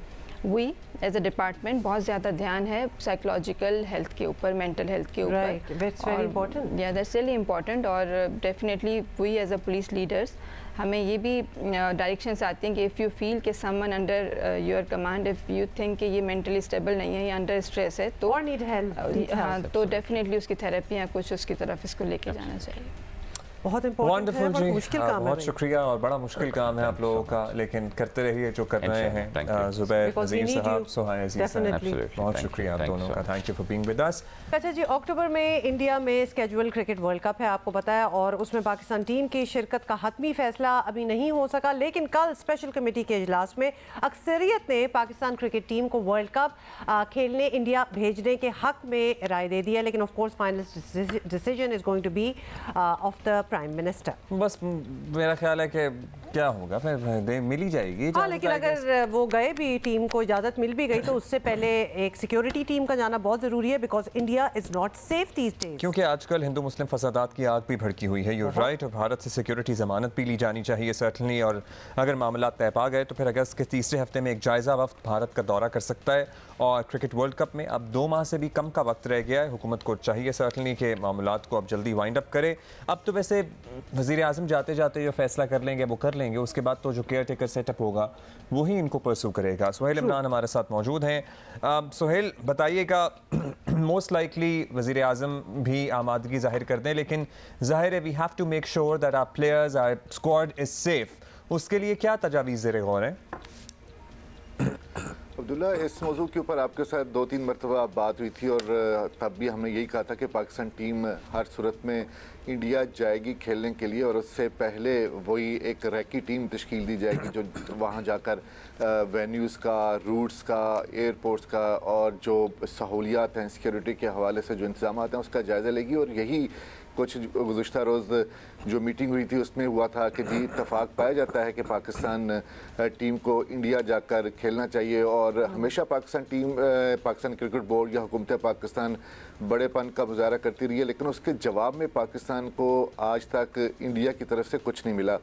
वी एज अ डिपार्टमेंट बहुत ज़्यादा ध्यान है साइकोलॉजिकल हेल्थ के ऊपर, मेंटल हेल्थ के ऊपर। That's very important. या दैट्स रियली इंपॉर्टेंट। और definitely we as a police leaders हमें ये भी डायरेक्शंस आती हैं कि इफ़ यू फील कि someone under your command, if you think कि ये मेंटली स्टेबल नहीं है या अंडर स्ट्रेस है, तो नीड हेल्प, हाँ, तो डेफिनेटली उसकी थेरेपी या कुछ उसकी तरफ इसको लेके जाना चाहिए। बहुत इम्पोर्टेंट है, बहुत मुश्किल काम है। बहुत शुक्रिया, और बड़ा मुश्किल काम है आप लोगों का, लेकिन करते रहिए जो कर रहे हैं। ज़ुबैर नज़ीर साहब, सोहाय अज़ीज़ साहब, बहुत शुक्रिया आप दोनों का। Thank you for being with us. अच्छा जी, अक्टूबर में इंडिया में स्केजुअल क्रिकेट वर्ल्ड कप है, आपको पता है, और उसमें पाकिस्तान टीम की शिरकत का हतमी फैसला अभी नहीं हो सका, लेकिन कल स्पेशल कमेटी के इजलास में अक्सरियत ने पाकिस्तान क्रिकेट टीम को वर्ल्ड कप खेलने इंडिया भेजने के हक में राय दे दी है। लेकिन of course final decision is going to be of the prime minister. बस मेरा ख्याल है कि क्या होगा, फिर मिल ही जाएगी। हाँ, लेकिन अगर वो गए भी, टीम को इजाज़त मिल भी गई, तो उससे पहले एक सिक्योरिटी टीम का जाना बहुत ज़रूरी है, because India is not safe these days. क्योंकि आजकल हिंदू मुस्लिम फसादात की आग भी भड़की हुई है। यूर राइट, और भारत से सिक्योरिटी ज़मानत भी ली जानी चाहिए सर्टनली। और अगर मामला तय पा गए तो फिर अगस्त के तीसरे हफ्ते में एक जायज़ा वक्त भारत का दौरा कर सकता है। और क्रिकेट वर्ल्ड कप में अब 2 माह से भी कम का वक्त रह गया है। हुकूमत को चाहिए सर्टनली कि मामलात को अब जल्दी वाइंड अप करे। अब तो वैसे वज़ीर आज़म जाते जाते जो फैसला कर लेंगे वो कर लेंगे, उसके बाद तो जो केयर टेकर सेटअप होगा वही इनको परसू करेगा। सुहेल इमरान हमारे साथ मौजूद हैं। सुहेल, बताइएगा, मोस्ट लाइकली वज़ीर आज़म भी आमादगी जाहिर कर दें, लेकिन ज़ाहिर है we have to make sure that our players, our squad is safe. उसके लिए क्या तजावीज़ ज़ेर गौर हैं? अब्दुल्ला, इस मौजू के ऊपर आपके साथ 2-3 मरतबा बात हुई थी, और तब भी हमने यही कहा था कि पाकिस्तान टीम हर सूरत में इंडिया जाएगी खेलने के लिए, और उससे पहले वही एक रैकी टीम तश्कील दी जाएगी जो वहाँ जाकर वेन्यूज़ का, रूट्स का, एयरपोर्ट्स का और जो सहूलियात हैं सिक्योरिटी के हवाले से जो इंतजाम हैं उसका जायज़ा लेगी। और यही कुछ गुज़श्ता रोज़ जो मीटिंग हुई थी उसमें हुआ था कि जी इत्तफाक पाया जाता है कि पाकिस्तान टीम को इंडिया जाकर खेलना चाहिए। और हमेशा Pakistan team, Pakistan cricket board या हुकूमत पाकिस्तान बड़ेपन का मुजाहरा करती रही है, लेकिन उसके जवाब में पाकिस्तान को आज तक इंडिया की तरफ से कुछ नहीं मिला।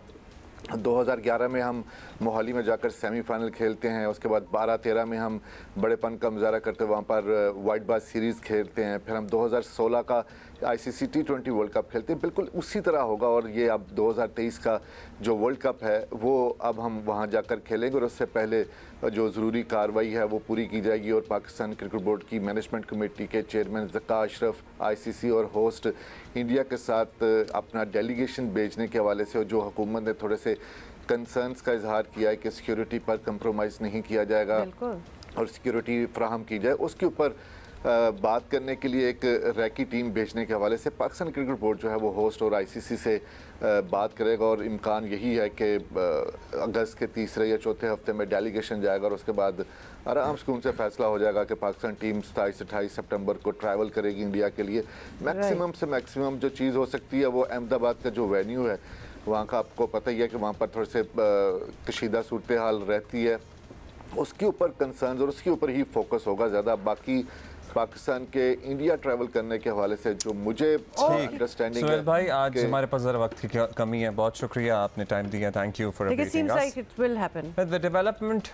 2011 में हम मोहाली में जाकर सेमीफाइनल खेलते हैं, उसके बाद 12-13 में हम बड़ेपन का मुजाहरा करते हैं, वहाँ पर वाइट बाज सीरीज़ खेलते हैं, फिर हम 2016 का ICC T20 वर्ल्ड कप खेलते हैं। बिल्कुल उसी तरह होगा, और ये अब 2023 का जो वर्ल्ड कप है वो अब हम वहाँ जाकर खेलेंगे, और उससे पहले जो ज़रूरी कार्रवाई है वो पूरी की जाएगी। और पाकिस्तान क्रिकेट बोर्ड की मैनेजमेंट कमेटी के चेयरमैन ज़का अशरफ ICC और होस्ट इंडिया के साथ अपना डेलीगेशन भेजने के हवाले से, और जो हुकूमत ने थोड़े से कंसर्न्स का इजहार किया है कि सिक्योरिटी पर कंप्रोमाइज़ नहीं किया जाएगा और सिक्योरिटी फ्राहम की जाए, उसके ऊपर बात करने के लिए एक रैकी टीम भेजने के हवाले से पाकिस्तान क्रिकेट बोर्ड जो है वो होस्ट और ICC से बात करेगा। और इम्कान यही है कि अगस्त के तीसरे या चौथे हफ्ते में डेलीगेशन जाएगा, और उसके बाद आराम सुकून से फैसला हो जाएगा कि पाकिस्तान टीम 27-28 सितंबर को ट्रैवल करेगी इंडिया के लिए। मैक्सिमम से मैक्सिमम जो चीज़ हो सकती है वो अहमदाबाद का जो वेन्यू है वहाँ का आपको पता ही है कि वहाँ पर थोड़े से कशीदा सूरत हाल रहती है, उसके ऊपर कंसर्न्स और उसके ऊपर ही फोकस होगा ज़्यादा। बाकी पाकिस्तान के इंडिया ट्रैवल करने के हवाले से जो मुझे अंडरस्टैंडिंग है। भाई, आज हमारे पास ज़रा वक्त की कमी है, बहुत शुक्रिया आपने टाइम दिया। Thank you for updating us. It will happen with the development.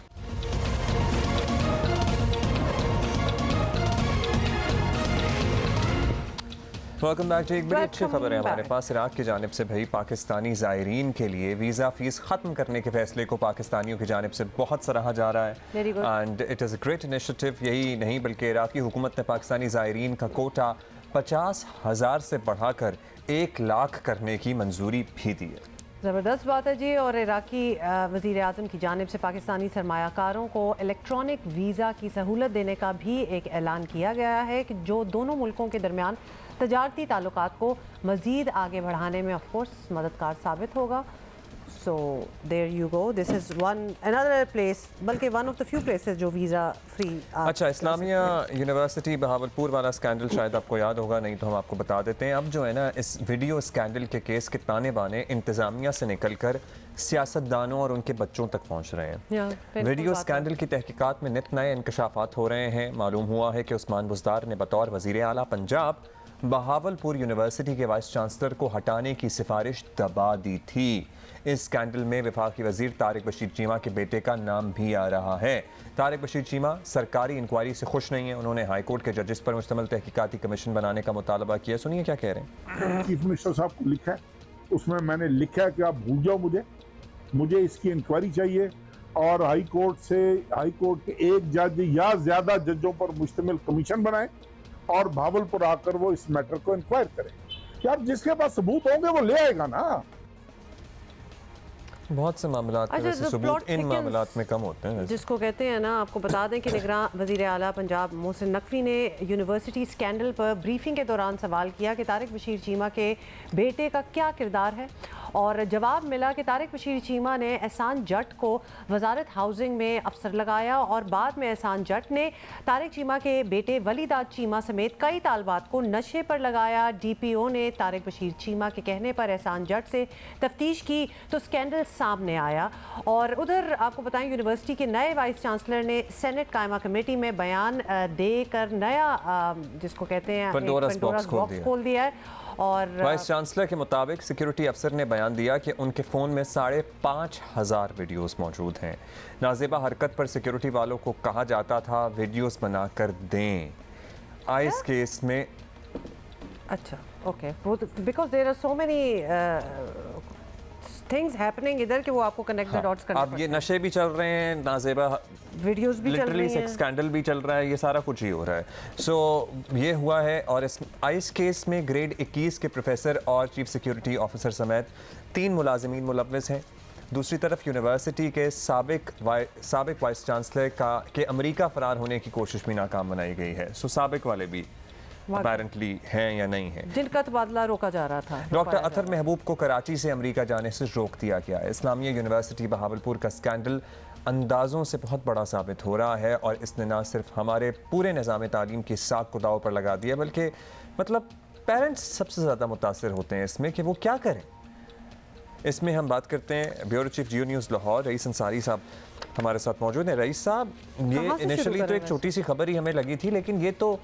Welcome back to एक बड़ी अच्छी खबर है हमारे पास। इराक की जानिब से भाई पाकिस्तानी ज़ायरीन के लिए वीज़ा फ़ीस ख़त्म करने के फैसले को पाकिस्तानियों की जानिब से बहुत सराहा जा रहा है, and it is a great initiative. यही नहीं बल्कि इराकी हुकूमत ने पाकिस्तानी ज़ायरीन का कोटा 50,000 से बढ़ाकर 1 लाख करने की मंजूरी भी दी है। ज़बरदस्त बात है जी। और इराकी वज़ीर आज़म की जानिब से पाकिस्तानी सरमायाकारों को इलेक्ट्रॉनिक वीज़ा की सहूलत देने का भी एक ऐलान किया गया है कि जो दोनों मुल्कों के दरमियान तजारती ताल्लुकात को मज़ीद आगे बढ़ाने में ऑफ कोर्स मददगार साबित होगा। So there you go. This is another place, बल्कि one of the few places जो वीज़ा फ्री। अच्छा, इस्लामिया यूनिवर्सिटी बहावलपुर वाला स्कैंडल शायद आपको याद होगा, नहीं तो हम आपको बता देते हैं। अब जो है ना, इस वीडियो स्कैंडल के केस के ताने बाने इंतज़ामिया से निकलकर सियासतदानों और उनके बच्चों तक पहुँच रहे हैं। वीडियो स्कैंडल की तहकीकात में नित नए इंकशाफात हो रहे हैं। मालूम हुआ है कि उस्मान बुज़दार ने बतौर वज़ीर आला पंजाब बहावलपुर यूनिवर्सिटी के वाइस चांसलर को हटाने की सिफारिश दबा दी थी। इस स्कैंडल में वफाकी वजीर तारिक बशीर चीमा के बेटे का नाम भी आ रहा है। तारिक बशीर चीमा सरकारी इंक्वायरी से खुश नहीं है। उन्होंने हाई कोर्ट के जजेस पर मुश्तमिल तहकीकाती कमीशन बनाने का मुतालबा किया। सुनिए क्या कह रहे हैं। चीफ मिनिस्टर साहब को लिखा है, उसमें मैंने लिखा है कि आप भूल जाओ, मुझे इसकी इंक्वायरी चाहिए और हाई कोर्ट के एक जज या ज्यादा जजों पर मुश्तमिल कमीशन बनाए और भावलपुर आकर वो इस मैटर को इंक्वायर करें। यार जिसके पास सबूत होंगे वो ले आएगा ना। बहुत से मामलात में सबूत इन मामलात में कम होते हैं, जिसको कहते हैं ना। आपको बता दें कि निगरान वज़ीर आला पंजाब मोहसिन नकवी ने यूनिवर्सिटी स्कैंडल पर ब्रीफिंग के दौरान सवाल किया कि तारिक बशीर चीमा के बेटे का क्या किरदार है, और जवाब मिला कि तारिक बशीर चीमा ने एहसान जट को वजारत हाउसिंग में अफसर लगाया और बाद में एहसान जट ने तारिक चीमा के बेटे वलीदाद चीमा समेत कई तालबात को नशे पर लगाया। DPO ने तारिक बशीर चीमा के कहने पर एहसान जट से तफ्तीश की तो स्कैंडल सामने आया। और उधर आपको बताएं, यूनिवर्सिटी के नए वाइस चांसलर ने सेनेट कायमा कमेटी में बयान देकर नया जिसको कहते हैं पंडोरास बॉक्स खोल दिया है। और वाइस चांसलर के मुताबिक सिक्योरिटी अफसर ने बयान दिया कि उनके फ़ोन में 5,500 वीडियोस मौजूद हैं। नाजेबा हरकत पर सिक्योरिटी वालों को कहा जाता था वीडियोस बनाकर दें। आइस केस में अच्छा okay, because there are so many things happening इधर कि वो आपको कनेक्ट द डॉट्स करना। अब ये नशे भी चल रहे हैं, नाजेबा वीडियोस भी चल रही हैं, सेक्स स्कैंडल भी चल रहा है, ये सारा कुछ ही हो रहा है। सो ये हुआ है। और इस आइस केस में ग्रेड 21 के प्रोफेसर और चीफ सिक्योरिटी ऑफिसर समेत 3 मुलाजिमीन मुलव्वस हैं। दूसरी तरफ यूनिवर्सिटी के साबिक वाइस चांसलर के अमेरिका फरार होने की कोशिश भी नाकाम बनाई गई है। सो साबिक वाले भी अपैरेंटली हैं या नहीं है, जिनका तबादला रोका जा रहा था। डॉक्टर अतर महबूब को कराची से अमेरिका जाने से रोक दिया गया है। इस्लामिया यूनिवर्सिटी बहावलपुर का स्कैंडल अंदाज़ों से बहुत बड़ा साबित हो रहा है और इसने ना सिर्फ हमारे पूरे निज़ाम तालीम की साख को दाव पर लगा दिया, बल्कि मतलब पेरेंट्स सबसे ज़्यादा मुतासर होते हैं इसमें कि वो क्या करें। इसमें हम बात करते हैं ब्यूरो चीफ जियो न्यूज़ लाहौर रईस अंसारी साहब हमारे साथ मौजूद हैं। रईस साहब, ये इनिशियली तो एक छोटी सी खबर ही हमें लगी थी, लेकिन ये तो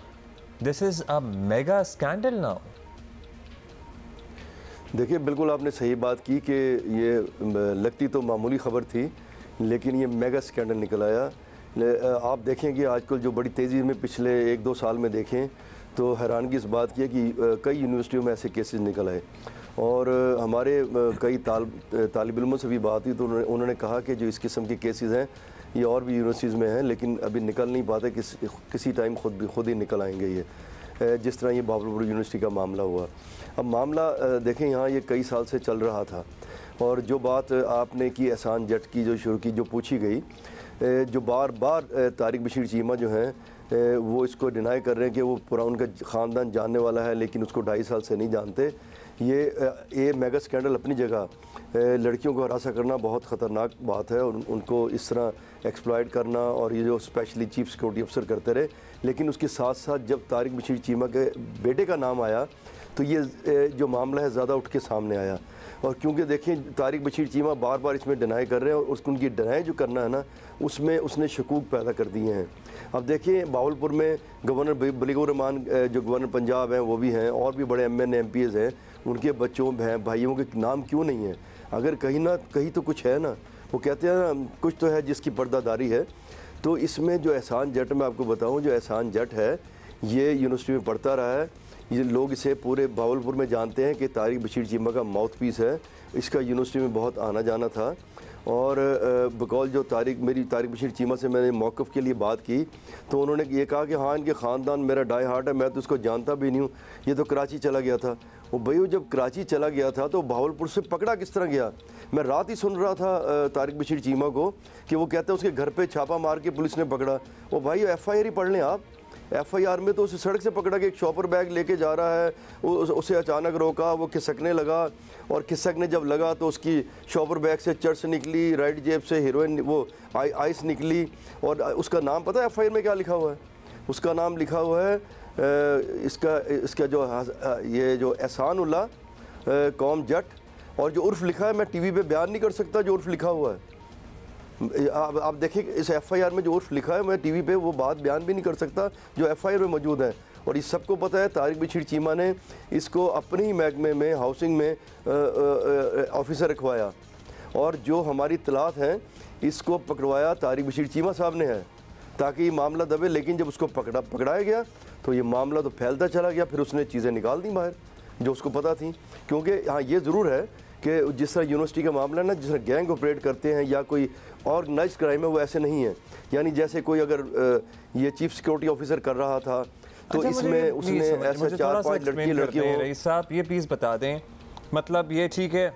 this is a mega scandal now. देखिए, बिल्कुल आपने सही बात की कि ये लगती तो मामूली खबर थी, लेकिन ये मेगा स्कैंडल निकल आया। आप देखें कि आजकल जो बड़ी तेज़ी में पिछले 1-2 साल में देखें तो हैरानगी इस बात की है कि कई यूनिवर्सिटियों में ऐसे केसेस निकल आए। और हमारे कई तालिब इल्मों से भी बात हुई तो उन्होंने कहा कि जो इस किस्म के केसेस हैं ये और भी यूनिवर्सिटीज़ में हैं, लेकिन अभी निकल नहीं पाते, किसी टाइम खुद ही निकल आएंगे ये। जिस तरह ये बहावलपुर यूनिवर्सिटी का मामला हुआ। अब मामला देखें, यहाँ ये कई साल से चल रहा था और जो बात आपने की एहसान जट की जो शुरू की, जो पूछी गई, जो बार बार तारिक बशीर चीमा जो हैं वो इसको डिनाई कर रहे हैं कि वो पूरा उनका ख़ानदान जानने वाला है, लेकिन उसको 2.5 साल से नहीं जानते। ये मेगा स्कैंडल अपनी जगह, लड़कियों को हरासा करना बहुत ख़तरनाक बात है और उनको इस तरह एक्सप्लॉइट करना, और ये जो स्पेशली चीफ सिक्योरिटी अफसर करते रहे। लेकिन उसके साथ साथ जब तारिक बशीर चीमा के बेटे का नाम आया तो ये जो मामला है ज़्यादा उठ के सामने आया। और क्योंकि देखें, तारिक बशीर चीमा बार बार इसमें डिनाई कर रहे हैं और उसको उनकी डिनाई जो करना है ना, उसमें उसने शकूक पैदा कर दिए हैं। अब देखिए, बहावलपुर में गवर्नर बलीगुर रहमान जो गवर्नर पंजाब हैं वो भी हैं, और भी बड़े MN MPs हैं, उनके बच्चों भाइयों के नाम क्यों नहीं है? अगर कहीं ना कहीं तो कुछ है ना। वो कहते हैं ना, कुछ तो है जिसकी पर्दादारी है। तो इसमें जो एहसान जट, मैं आपको बताऊँ, जो एहसान जट है ये यूनिवर्सिटी में पढ़ता रहा है। ये लोग इसे पूरे बहावलपुर में जानते हैं कि तारिक बशीर चीमा का माउथ पीस है। इसका यूनिवर्सिटी में बहुत आना जाना था। और बकौल जो तारिक बशीर चीमा से मैंने मौक़िफ़ के लिए बात की तो उन्होंने ये कहा कि हाँ, इनके ख़ानदान मेरा डाई हार्ट है, मैं तो उसको जानता भी नहीं हूँ, ये तो कराची चला गया था। वो भाई वो जब कराची चला गया था तो भावलपुर से पकड़ा किस तरह गया। मैं रात ही सुन रहा था तारिक बशीर चीमा को कि वो कहते हैं उसके घर पे छापा मार के पुलिस ने पकड़ा। वो भाई FIR ही पढ़ लें आप। FIR में तो उसे सड़क से पकड़ा के एक शॉपर बैग लेके जा रहा है, उसे अचानक रोका, वो खिसकने लगा और खिसकने जब लगा तो उसकी शॉपर बैग से चर्च निकली, राइट जेब से हेरोइन वो आइस निकली। और उसका नाम पता है FIR में क्या लिखा हुआ है? उसका नाम लिखा हुआ है इसका जो ये जो एहसानुल्लाह कौम जट, और जो उर्फ लिखा है मैं टीवी पे बयान नहीं कर सकता जो उर्फ लिखा हुआ है। आप देखिए इस FIR में जो उर्फ लिखा है मैं टीवी पे वो बात बयान भी नहीं कर सकता जो FIR में मौजूद है। और इस सबको पता है तारिक बशीर चीमा ने इसको अपने ही महकमे में हाउसिंग में ऑफिसर रखवाया, और जो हमारी इत्तलात हैं इसको पकड़वाया तारिक बशीर चीमा साहब ने है ताकि ये मामला दबे। लेकिन जब उसको पकड़ाया गया तो ये मामला तो फैलता चला गया, फिर उसने चीज़ें निकाल दी बाहर जो उसको पता थी। क्योंकि हाँ ये ज़रूर है कि जिस तरह यूनिवर्सिटी का मामला है ना, जिस तरह गैंग ऑपरेट करते हैं या कोई ऑर्गेनाइज क्राइम है, वो ऐसे नहीं है। यानी जैसे कोई अगर ये चीफ सिक्योरिटी ऑफिसर कर रहा था तो इसमें उसने ऐसा 4-5 लड़की साहब ये प्लीज़ बता दें, मतलब ये ठीक है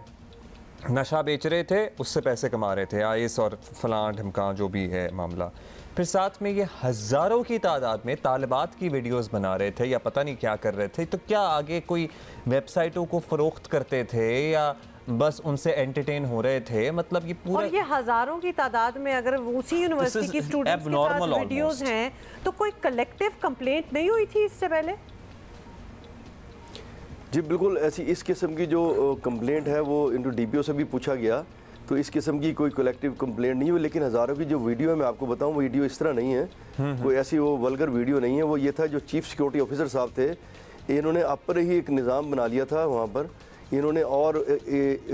नशा बेच रहे थे, उससे पैसे कमा रहे थे आइस और फलां ढमका जो भी है मामला, फिर साथ में ये हज़ारों की तादाद में तालिबात की वीडियोस बना रहे थे या पता नहीं क्या कर रहे थे, तो क्या आगे कोई वेबसाइटों को फ़रोख्त करते थे या बस उनसे एंटरटेन हो रहे थे? मतलब ये पूरा, और ये हज़ारों की तादाद में अगर उसी यूनिवर्सिटी की स्टूडेंट्स के साथ वीडियोस हैं तो कोई कलेक्टिव कंप्लेंट नहीं हुई थी इससे पहले? जी बिल्कुल, ऐसी इस किस्म की जो कंप्लेंट है वो इनको DPO से भी पूछा गया तो इस किस्म की कोई कलेक्टिव कंप्लेंट नहीं हुई। लेकिन हज़ारों की जो वीडियो है मैं आपको बताऊं, वो वीडियो इस तरह नहीं है, कोई ऐसी वो वल्गर वीडियो नहीं है। वो ये था जो चीफ सिक्योरिटी ऑफिसर साहब थे, इन्होंने अपने ही एक निज़ाम बना लिया था वहाँ पर। इन्होंने और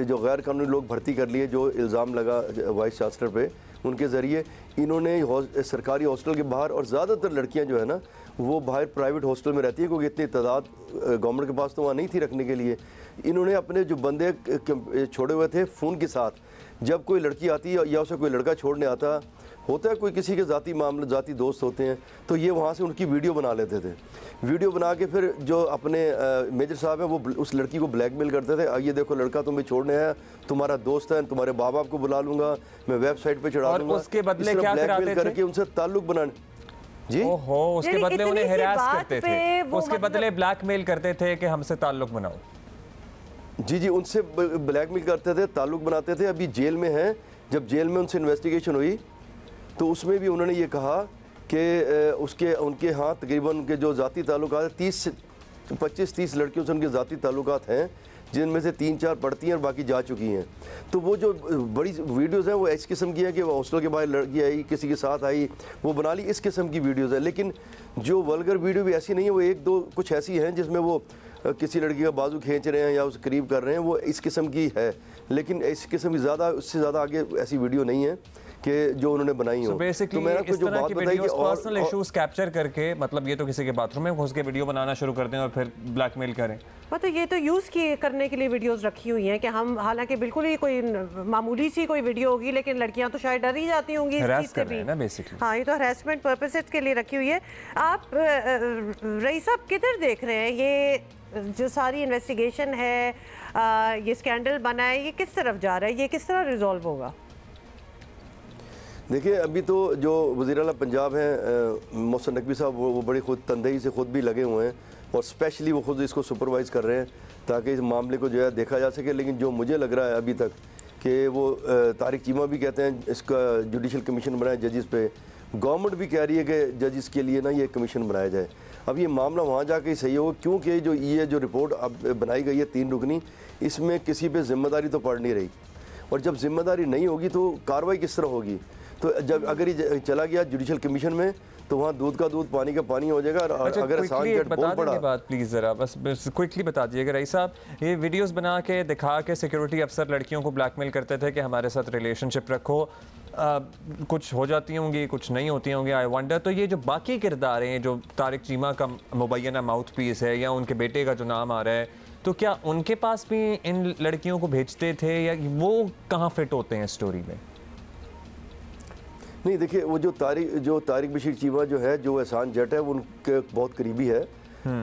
जो गैर कानूनी लोग भर्ती कर लिए जो इल्ज़ाम लगा वाइस चांसलर पे, उनके ज़रिए इन्होंने सरकारी हॉस्टल के बाहर, और ज़्यादातर लड़कियाँ जो है ना वो बाहर प्राइवेट हॉस्टल में रहती हैं क्योंकि इतनी तादाद गवर्नमेंट के पास तो वहाँ नहीं थी रखने के लिए। इन्होंने अपने जो बंदे छोड़े हुए थे फ़ोन के साथ, जब कोई लड़की आती है या उसे कोई लड़का छोड़ने आता होता है, कोई किसी के ज़ाती मामले ज़ाती दोस्त होते हैं, तो ये वहाँ से उनकी वीडियो बना लेते थे। वीडियो बना के फिर जो अपने मेजर साहब है वो उस लड़की को ब्लैकमेल करते थे, ये देखो लड़का तुम्हें छोड़ने है, तुम्हारा दोस्त है, तुम्हारे बाप बाप को बुला लूंगा, मैं वेबसाइट पे चढ़ा दूंगा। उसके बदले क्या ब्लैकमेल करके उनसे ताल्लुक बनाने। जी ओहो, उसके बदले उन्हें हैरास करते थे, उसके बदले ब्लैकमेल करते थे कि हमसे ताल्लुक बनाओ। जी उनसे ब्लैकमेल करते थे, ताल्लुक बनाते थे। अभी जेल में हैं, जब जेल में उनसे इन्वेस्टिगेशन हुई तो उसमें भी उन्होंने ये कहा कि उनके हाँ तकरीबन उनके जो ज़ाती ताल्लुकात 25-30 लड़कियों से उनके ज़ाती ताल्लुकात हैं, जिनमें से 3-4 पढ़ती हैं और बाकी जा चुकी हैं। तो वो जो बड़ी वीडियोज़ हैं वो इस किस्म की है कि वो हॉस्टल के बाहर लड़की आई, किसी के साथ आई, वो बना ली, इस किस्म की वीडियोज़ है। लेकिन जो वल्गर वीडियो भी ऐसी नहीं है, वो 1-2 कुछ ऐसी हैं जिसमें वो किसी लड़की का बाजू खींच रहे हैं या उसे करीब कर रहे हैं, वो इस किस्म की है। लेकिन इस किस्म की ज़्यादा, उससे ज़्यादा आगे ऐसी वीडियो नहीं है कि जो उन्होंने बनाई हो। तो मैंने आपको जो बात बताई कि पर्सनल इश्यूज कैप्चर करके, मतलब ये तो किसी के बाथरूम में घुस के वीडियो बनाना शुरू कर दें और फिर ब्लैकमेल करें, मतलब ये तो यूज़ करने के लिए वीडियोस रखी हुई हैं कि हम, हालांकि बिल्कुल ही कोई मामूली सी कोई वीडियो होगी, लेकिन लड़कियां तो शायद डर ही जाती होंगी इस चीज़ से भी ना बेसिकली। हाँ, ये तो हरासमेंट पर्पसेस के लिए रखी हुई है। आप रईस साहब किधर देख रहे हैं ये जो सारी इन्वेस्टिगेशन है, ये स्कैंडल बना है, ये किस तरफ जा रहा है, ये किस तरह रिजॉल्व होगा? देखिए अभी तो जो वज़ीर आला पंजाब हैं मोहसिन नकवी साहब, वो बड़ी खुद तंदही से खुद भी लगे हुए हैं और स्पेशली वो खुद इसको सुपरवाइज़ कर रहे हैं ताकि इस मामले को जो है देखा जा सके। लेकिन जो मुझे लग रहा है अभी तक कि वो तारिक चीमा भी कहते हैं इसका जुडिशल कमीशन बनाया जजिस पे, गवर्नमेंट भी कह रही है कि जजिस के लिए ना ये कमीशन बनाया जाए। अब ये मामला वहाँ जाके सही होगा, क्योंकि जो ये जो रिपोर्ट अब बनाई गई है 3 रुकनी, इसमें किसी पे जिम्मेदारी तो पड़ नहीं रही, और जब जिम्मेदारी नहीं होगी तो कार्रवाई किस तरह होगी? तो जब अगर ये चला गया जुडिशल कमीशन में तो वहाँ दूध का दूध पानी का पानी हो जाएगा। अच्छा, अगर बता देंगे बात प्लीज़ ज़रा, बस क्विकली बता दीजिएगा रईस साहब, ये वीडियोस बना के दिखा के सिक्योरिटी अफसर लड़कियों को ब्लैकमेल करते थे कि हमारे साथ रिलेशनशिप रखो, कुछ हो जाती होंगी कुछ नहीं होती होंगी, आई वंडर। तो ये जो बाकी किरदार हैं, जो तारिक चीमा का मुबैना माउथ पीस है या उनके बेटे का जो नाम आ रहा है, तो क्या उनके पास भी इन लड़कियों को भेजते थे या वो कहाँ फिट होते हैं स्टोरी में? नहीं देखिए, वो जो तारिक बशीर चीमा जो है, जो एहसान जट है, वो उनके बहुत करीबी है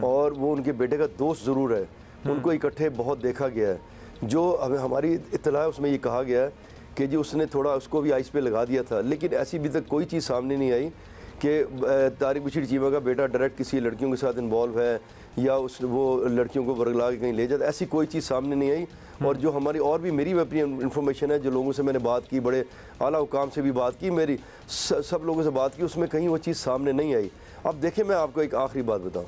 और वो उनके बेटे का दोस्त ज़रूर है। उनको इकट्ठे बहुत देखा गया है। जो हमें हमारी इत्तला है उसमें ये कहा गया है कि जी उसने थोड़ा उसको भी आइस पे लगा दिया था, लेकिन ऐसी अभी तक कोई चीज़ सामने नहीं आई कि तारिक बशीर चीमा का बेटा डायरेक्ट किसी लड़कियों के साथ इन्वॉल्व है या वो लड़कियों को वर्गला के कहीं ले जाता, ऐसी कोई चीज़ सामने नहीं आई। और जो हमारी और भी मेरी अपनी इन्फॉर्मेशन है, जो लोगों से मैंने बात की, बड़े आला हुकाम से भी बात की, मेरी सब लोगों से बात की, उसमें कहीं वो चीज़ सामने नहीं आई। अब देखें, मैं आपको एक आखिरी बात बताऊँ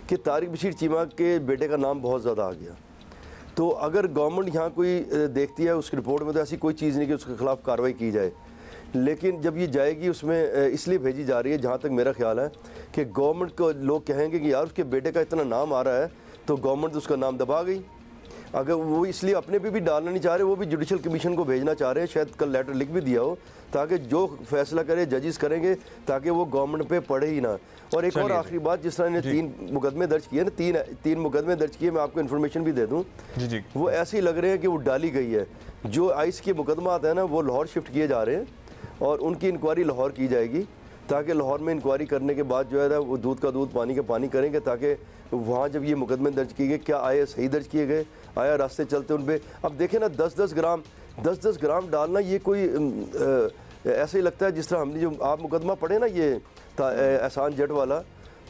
कि तारिक बशीर चीमा के बेटे का नाम बहुत ज़्यादा आ गया, तो अगर गवर्नमेंट यहाँ कोई देखती है उसकी रिपोर्ट में, तो ऐसी कोई चीज़ नहीं कि उसके खिलाफ कार्रवाई की जाए। लेकिन जब ये जाएगी उसमें इसलिए भेजी जा रही है, जहाँ तक मेरा ख्याल है कि गवर्नमेंट को लोग कहेंगे कि यार उसके बेटे का इतना नाम आ रहा है, तो गवर्नमेंट उसका नाम दबा गई। अगर वो इसलिए अपने पे भी डालना नहीं चाह रहे, वो भी जुडिशल कमीशन को भेजना चाह रहे हैं, शायद कल लेटर लिख भी दिया हो, ताकि जो फैसला करे जजेस करेंगे, ताकि वो गवर्नमेंट पे पड़े ही ना। और एक और आखिरी बात, जिस तरह ने 3 मुकदमे दर्ज किए ना, तीन मुकदमे दर्ज किए, मैं आपको इन्फॉर्मेशन भी दे दूँ, वो ऐसे ही लग रहे हैं कि वो डाली गई है। जो आइस के मुकदमा आते हैं ना, वो लाहौर शिफ्ट किए जा रहे हैं और उनकी इंक्वायरी लाहौर की जाएगी, ताकि लाहौर में इंक्वायरी करने के बाद जो है ना, वो दूध का दूध पानी का पानी करेंगे, ताकि वहाँ जब ये मुकदमे दर्ज किए गए, क्या आए सही दर्ज किए गए, आया रास्ते चलते उन पर। अब देखें ना, 10-10 ग्राम डालना, ये कोई ऐसे ही लगता है जिस तरह हमने जो आप मुकदमा पढ़े ना, ये एहसान जट वाला,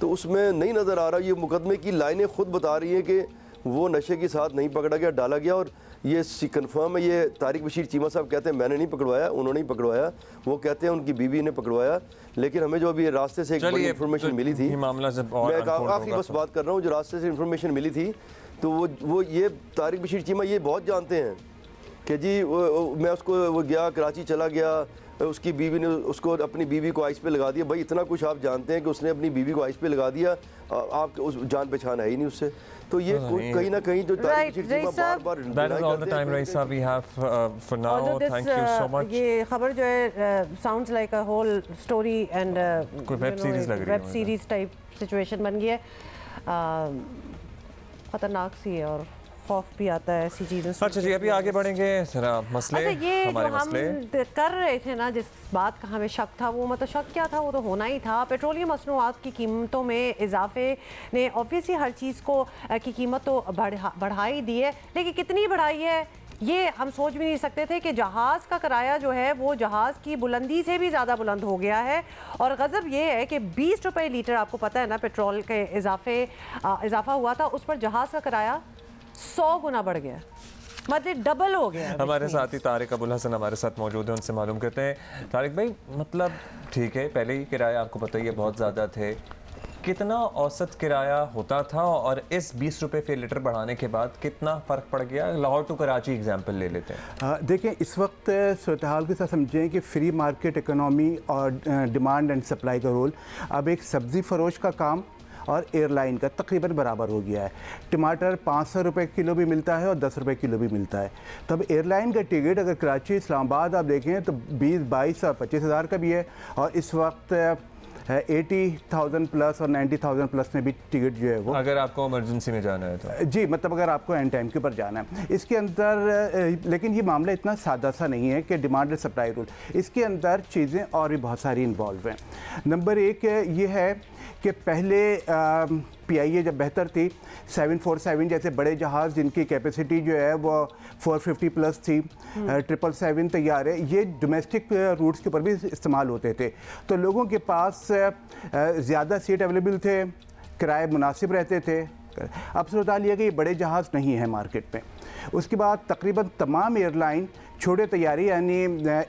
तो उसमें नहीं नज़र आ रहा। ये मुकदमे की लाइनें खुद बता रही हैं कि वो नशे के साथ नहीं पकड़ा गया, डाला गया। और ये कन्फर्म है, ये तारिक बशीर चीमा साहब कहते हैं मैंने नहीं पकड़वाया, उन्होंने ही पकड़वाया, वो कहते हैं उनकी बीवी ने पकड़वाया। लेकिन हमें जो अभी रास्ते से एक बड़ी इन्फॉर्मेशन मिली थी, मैं आखिरी बस बात कर रहा हूँ, जो रास्ते से इन्फॉर्मेशन मिली थी, तो वो ये तारिक बशीर चीमा ये बहुत जानते हैं कि जी मैं उसको वो गया, कराची चला गया, उसकी बीवी ने उसको अपनी बीवी को आइस पे लगा दिया। भाई इतना कुछ आप जानते हैं कि उसने अपनी बीवी को आइस पे लगा दिया, आप उस जान पहचान है ही नहीं उससे। तो ये कहीं ना कहीं जो ये खबर जो है sounds like a whole story and web series type situation बन गई है, खतरनाक सी है और खौफ भी आता है ऐसी चीज़ों से। अच्छा जी, अभी आगे बढ़ेंगे जरा मसले। अच्छा, ये जो हम कर रहे थे ना, जिस बात का हमें शक था, वो मतलब शक क्या था, वो तो होना ही था। पेट्रोलियम मसनूआत की कीमतों में इजाफे ने ऑब्वियसली हर चीज़ को की कीमत तो बढ़ा ही दी है, लेकिन कितनी बढ़ाई है ये हम सोच भी नहीं सकते थे कि जहाज़ का किराया जो है वो जहाज़ की बुलंदी से भी ज़्यादा बुलंद हो गया है। और गज़ब ये है कि 20 रुपये लीटर, आपको पता है ना, पेट्रोल के इजाफा हुआ था, उस पर जहाज़ का किराया 100 गुना बढ़ गया, मतलब डबल हो गया। हमारे साथ ही तारिक अबुल हसन हमारे साथ मौजूद हैं, उनसे मालूम करते हैं। तारिक भाई, मतलब ठीक है, पहले ही किराया आपको पता ही है बहुत ज़्यादा थे, कितना औसत किराया होता था और इस 20 रुपये फी लीटर बढ़ाने के बाद कितना फ़र्क पड़ गया? लाहौर टू कराची एग्जाम्पल ले लेते हैं। देखें, इस वक्त सूरत हाल के साथ समझें कि फ्री मार्केट इकनॉमी और डिमांड एंड सप्लाई का रोल अब एक सब्ज़ी फरोश का काम और एयरलाइन का तकरीबन बराबर हो गया है। टमाटर 500 रुपये किलो भी मिलता है और 10 रुपये किलो भी मिलता है। तो अब एयरलाइन का टिकट अगर कराची इस्लामाबाद आप देखें तो 20, 22 और 25 हज़ार का भी है, और इस वक्त 80,000 प्लस और 90,000 प्लस में भी टिकट जो है वो, अगर आपको इमरजेंसी में जाना है तो जी, मतलब अगर आपको एंड टाइम के ऊपर जाना है। इसके अंदर लेकिन ये मामला इतना सादा सा नहीं है कि डिमांड एंड सप्लाई रूल, इसके अंदर चीज़ें और भी बहुत सारी इन्वॉल्व हैं। नंबर एक ये है कि पहले PIA जब बेहतर थी, 747 जैसे बड़े जहाज़ जिनकी कैपेसिटी जो है वो 450 प्लस थी, 777 तैयार है, ये डोमेस्टिक रूट्स के ऊपर भी इस्तेमाल होते थे, तो लोगों के पास ज़्यादा सीट अवेलेबल थे, किराए मुनासिब रहते थे। अब सूरत हाल ये कि ये बड़े जहाज़ नहीं हैं मार्केट में। उसके बाद तकरीबन तमाम एयरलाइन छोटे तैयारी यानी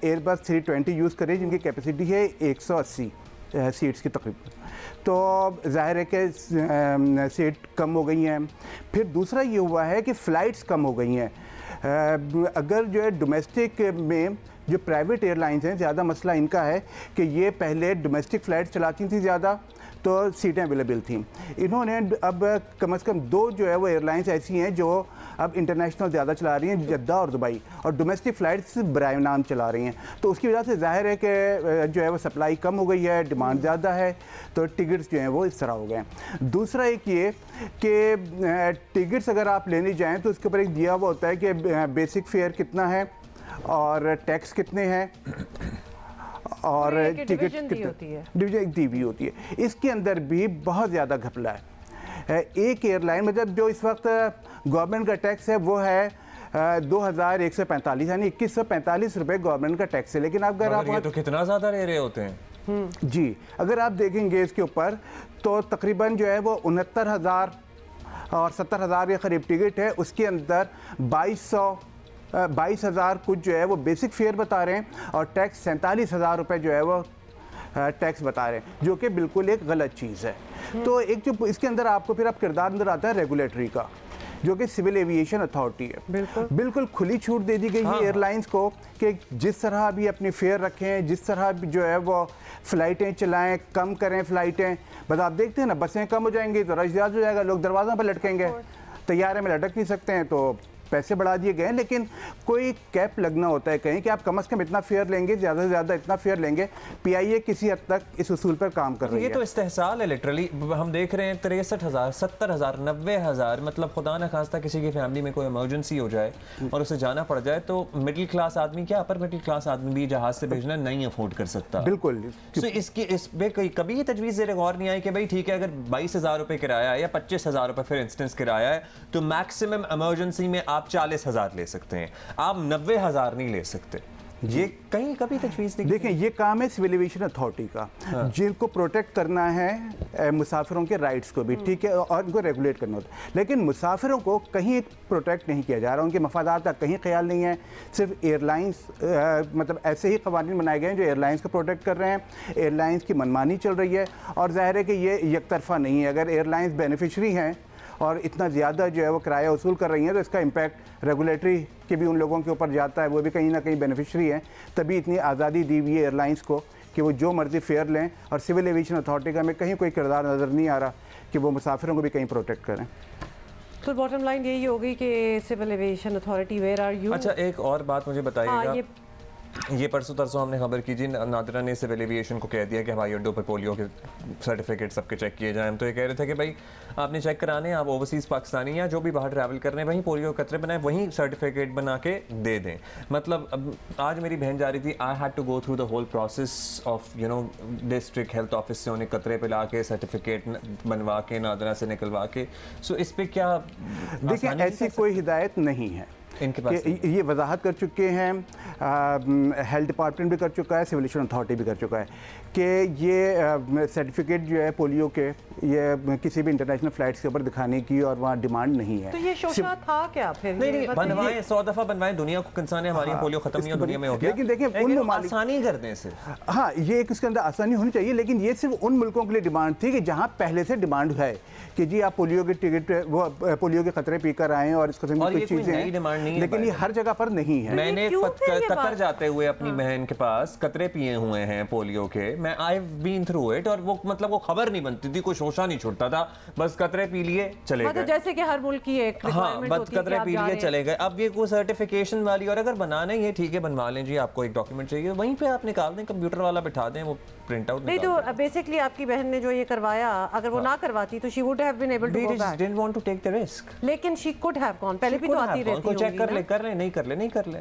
एयरबस 320 यूज़ करें, जिनकी कैपेसिटी है 180 सीट्स की तकरीबन, तो ज़ाहिर है कि सीट कम हो गई हैं। फिर दूसरा ये हुआ है कि फ़्लाइट्स कम हो गई हैं। अगर जो है डोमेस्टिक में जो प्राइवेट एयरलाइंस हैं, ज़्यादा मसला इनका है कि ये पहले डोमेस्टिक फ़्लाइट्स चलाती थी ज़्यादा, तो सीटें अवेलेबल थी। इन्होंने अब कम से कम 2 जो है वो एयरलाइंस ऐसी हैं जो अब इंटरनेशनल ज़्यादा चला रही हैं, जद्दा और दुबई, और डोमेस्टिक फ़्लाइट्स बराए नाम चला रही हैं। तो उसकी वजह से ज़ाहिर है कि जो है वो सप्लाई कम हो गई है, डिमांड ज़्यादा है, तो टिकट्स जो हैं वो इस तरह हो गए हैं। दूसरा एक ये कि टिकट्स अगर आप लेने जाएँ तो उसके ऊपर एक दिया हुआ होता है कि बेसिक फेयर कितना है और टैक्स कितने हैं और टिकट डिवीजन दी हुई होती है। इसके अंदर भी बहुत ज़्यादा घपला है। एक एयरलाइन मतलब जो इस वक्त गवर्नमेंट का टैक्स है वो है 2145 यानी 2145 रुपये गवर्नमेंट का टैक्स है। लेकिन अगर आप ये तो कितना ज़्यादा ले रहे होते हैं जी, अगर आप देखेंगे इसके ऊपर तो तकरीबन जो है वो 69,000 और 70,000 के करीब टिकट है। उसके अंदर 22,000 कुछ जो है वो बेसिक फेयर बता रहे हैं और टैक्स 47,000 रुपये जो है वो टैक्स बता रहे हैं, जो कि बिल्कुल एक गलत चीज़ है। तो एक जो इसके अंदर आपको फिर आप किरदार अंदर आता है रेगुलेटरी का, जो कि सिविल एविएशन अथॉरिटी है। बिल्कुल खुली छूट दे दी गई है एयरलाइंस को कि जिस तरह भी अपनी फेयर रखें, जिस तरह भी जो है वो फ़्लाइटें चलाएं, कम करें फ़्लाइटें। बस आप देखते हैं ना, बसें कम हो जाएंगी तो रश ज़्यादा हो जाएगा, लोग दरवाज़ों पर लटकेंगे, तैयारे में लटक नहीं सकते हैं तो पैसे बढ़ा दिए गए हैं। लेकिन कोई कैप लगना होता है कहीं कि आप कम से कम इतना फेयर लेंगे, ज़्यादा से ज़्यादा इतना फेयर लेंगे। पीआईए किसी हद तक इस उसूल पर काम कर रही है। ये तो इस्तेहसाल है लिटरली। हम देख रहे हैं 63,000, 70,000, 90,000, मतलब खुदा न खास्ता किसी की फैमिली में कोई इमरजेंसी हो जाए और उसे जाना पड़ जाए तो मिडिल क्लास आदमी क्या अपर मिडिल क्लास आदमी भी जहाज से भेजना नहीं अफोर्ड कर सकता। बिल्कुल। तो इसमें कभी ये तजवीज़ ज़ेर गौर नहीं आई कि भाई ठीक है, अगर 22,000 रुपये किराया है या 25,000 रुपये फिर इंस्टेंस किराया है तो मैक्सिमम इमरजेंसी में आप 40,000 ले सकते हैं, आप 90,000 नहीं ले सकते। ये कहीं कभी तजवीज़ नहीं। देखें, ये काम है सिविल एविएशन अथॉरिटी का, जिनको प्रोटेक्ट करना है मुसाफिरों के राइट्स को भी, ठीक है, और इनको रेगुलेट करना होता है। लेकिन मुसाफिरों को कहीं प्रोटेक्ट नहीं किया जा रहा, उनके मफादात का कहीं ख्याल नहीं है। सिर्फ एयरलाइंस मतलब ऐसे ही कवानीन बनाए गए हैं जो एयरलाइंस को प्रोटेक्ट कर रहे हैं। एयरलाइंस की मनमानी चल रही है और जाहिर है कि ये यकतरफा नहीं है। अगर एयरलाइंस बेनिफिशरी हैं और इतना ज़्यादा जो है वो किराया वसूल कर रही हैं तो इसका इम्पैक्ट रेगुलेटरी के भी उन लोगों के ऊपर जाता है, वो भी कहीं ना कहीं बेनिफिशरी हैं। तभी इतनी आज़ादी दी हुई है एयरलाइंस को कि वो जो मर्ज़ी फेयर लें, और सिविल एविएशन अथॉरिटी का हमें कहीं कोई किरदार नज़र नहीं आ रहा कि वो मुसाफिरों को भी कहीं प्रोटेक्ट करें। तो बॉटम लाइन यही होगी कि civil aviation authority where are you. अच्छा, एक और बात मुझे बताइएगा, ये परसों तरसों हमने खबर की जी, नादरा ने सिविल एविएशन को कह दिया कि हवाई अड्डों पर पोलियो के सर्टिफिकेट सबके चेक किए जाएं। तो ये कह रहे थे कि भाई आपने चेक कराने, आप ओवरसीज़ पाकिस्तानी या जो भी बाहर ट्रैवल कर रहे हैं वहीं पोलियो कतरे बनाएं, वहीं सर्टिफिकेट बना के दे दें। मतलब अब आज मेरी बहन जा रही थी, I had to go through the whole process of district health office से उन्हें कतरे पे ला के सर्टिफिकेट बनवा के नादरा से निकलवा के। सो इस पर क्या, देखिए ऐसी कोई हिदायत नहीं है इनके पास। ये वजाहत कर चुके हैं, हेल्थ डिपार्टमेंट भी कर चुका है, सिविल एविएशन अथॉरिटी भी कर चुका है कि ये सर्टिफिकेट जो है पोलियो के, ये किसी भी इंटरनेशनल फ्लाइट्स के ऊपर दिखाने की और वहाँ डिमांड नहीं है। तो ये शोशा था क्या फिर? नहीं, बनवाएं, 100 दफ़ा बनवाएं, दुनिया को कंसर्न है हमारी, पोलियो खत्म नहीं हो दुनिया में हो गया। लेकिन देखिए उन आसानी कर दें सिर्फ, हाँ ये एक उसके अंदर आसानी होनी चाहिए, लेकिन ये सिर्फ उन मुल्कों के लिए डिमांड थी कि जहाँ पहले से डिमांड है कि जी आप पोलियो के टिकट, वो पोलियो के खतरे पीकर आएँ और इस किस्म की कुछ चीज़ें हैं, लेकिन ये हर जगह पर नहीं है। मैंने कतर जाते हुए अपनी बहन के पास कतरे पिए हुए हैं पोलियो के, मैं I have been through it, और वो मतलब वो खबर नहीं बनती थी, कोई शोशा नहीं छूटता था, बस कतरे पी लिए चले गए। जैसे कि हर मुल्क की एक रिक्वायरमेंट होती है, कतरे पी लिए चले गए। अब ये कोई सर्टिफिकेशन वाली, और अगर बनाना ही है ठीक है बनवा लें जी, आपको एक डॉक्यूमेंट चाहिए वहीं पे आप निकाल दें, कंप्यूटर वाला बिठा दें, वो प्रिंट आउट नहीं। तो बेसिकली आपकी बहन ने जो ये करवाया, अगर वो ना करवाती तो she would have been able to go back, didn't want to take the risk. लेकिन शी कुड हैव गॉन, पहले भी तो आती रहती होंगी, चेक कर ले, कर ले, नहीं कर ले, नहीं कर ले।